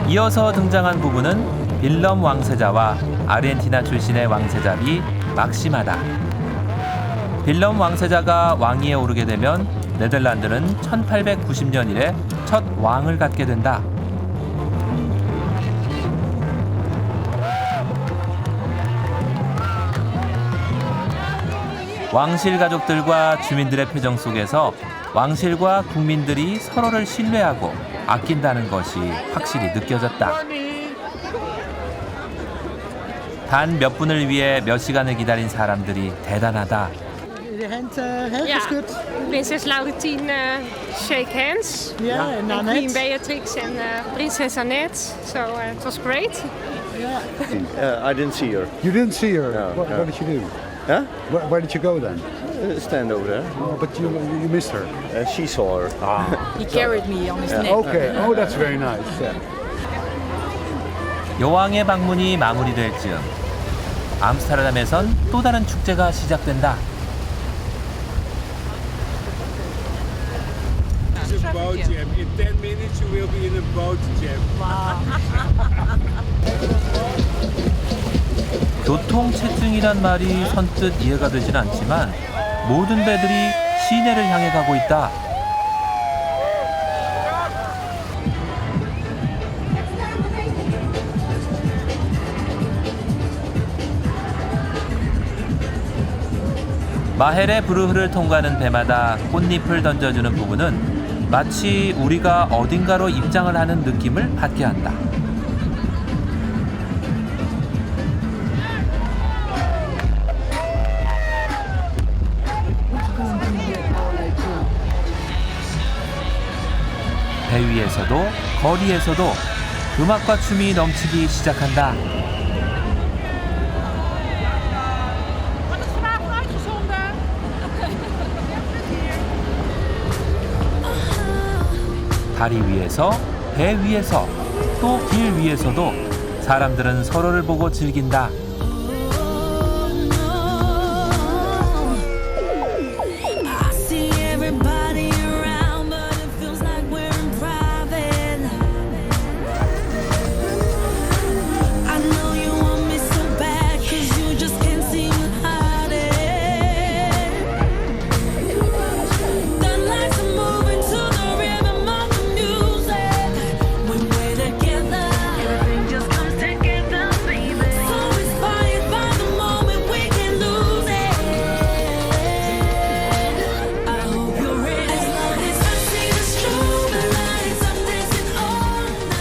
이어서 등장한 부부는 빌럼 왕세자와 아르헨티나 출신의 왕세자비 막시마다. 빌럼 왕세자가 왕위에 오르게 되면 네덜란드는 1890년 이래 첫 왕을 갖게 된다. 왕실 가족들과 주민들의 표정 속에서 왕실과 국민들이 서로를 신뢰하고 아낀다는 것이 확실히 느껴졌다. 단 몇 분을 위해 몇 시간을 기다린 사람들이 대단하다. Ja, prinses Laurentien shake hands. Ja, en and Annette. Queen Beatrix and Princess Annette. So it was great. I didn't see her. You didn't see her. No, What, no. what did you do? Huh? Where did you go then? Stand over there. Oh, but you missed her. She saw her. He carried me on his neck. Okay. Oh, that's very nice. Yeah. 여왕의 방문이 마무리될 즈음 암스테르담에선 또 다른 축제가 시작된다. Boat jam. In 10 minutes you will be in a boat jam. 교통체증이란 말이 선뜻 이해가 되진 않지만 모든 배들이 시내를 향해 가고 있다. 마헬의 브루흐를 통과하는 배마다 꽃잎을 던져주는 부분은 마치 우리가 어딘가로 입장을 하는 느낌을 받게 한다. 배 위에서도 거리에서도 음악과 춤이 넘치기 시작한다. 다리 위에서, 배 위에서, 또 길 위에서도 사람들은 서로를 보고 즐긴다.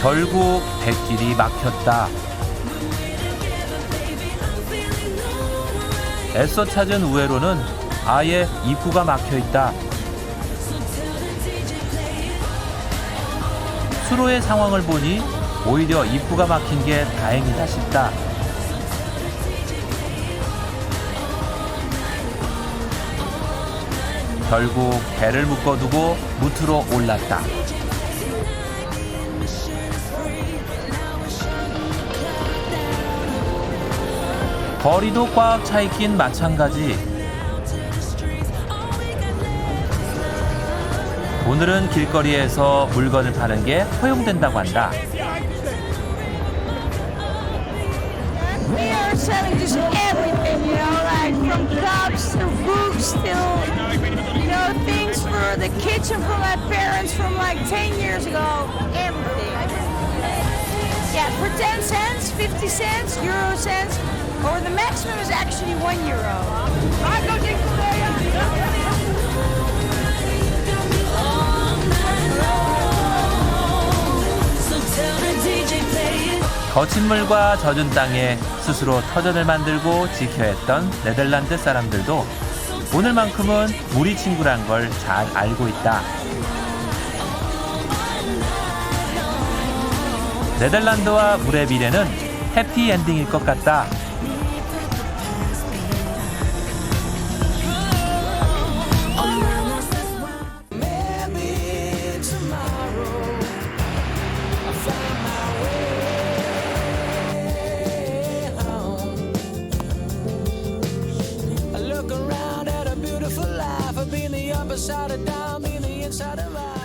결국 뱃길이 막혔다. 애써 찾은 우회로는 아예 입구가 막혀 있다. 수로의 상황을 보니 오히려 입구가 막힌 게 다행이다 싶다. 결국 배를 묶어두고 무트로 올랐다. 거리도 꽉 차 있긴 마찬가지. 오늘은 길거리에서 물건을 파는 게 허용된다고 한다. We are selling just everything, you know, like from cups to books to, you know, things for the kitchen for my parents from like 10 years ago. Everything. Yeah, for 10 cents, 50 cents, euro cents, or the maximum is actually €1. I go 거친 물과 젖은 땅에 스스로 터전을 만들고 지켜야 했던 네덜란드 사람들도 오늘만큼은 물이 친구란 걸 잘 알고 있다. 네덜란드와 물의 미래는 해피엔딩일 것 같다. Look around at a beautiful life, being the upper side of down, being the inside of life.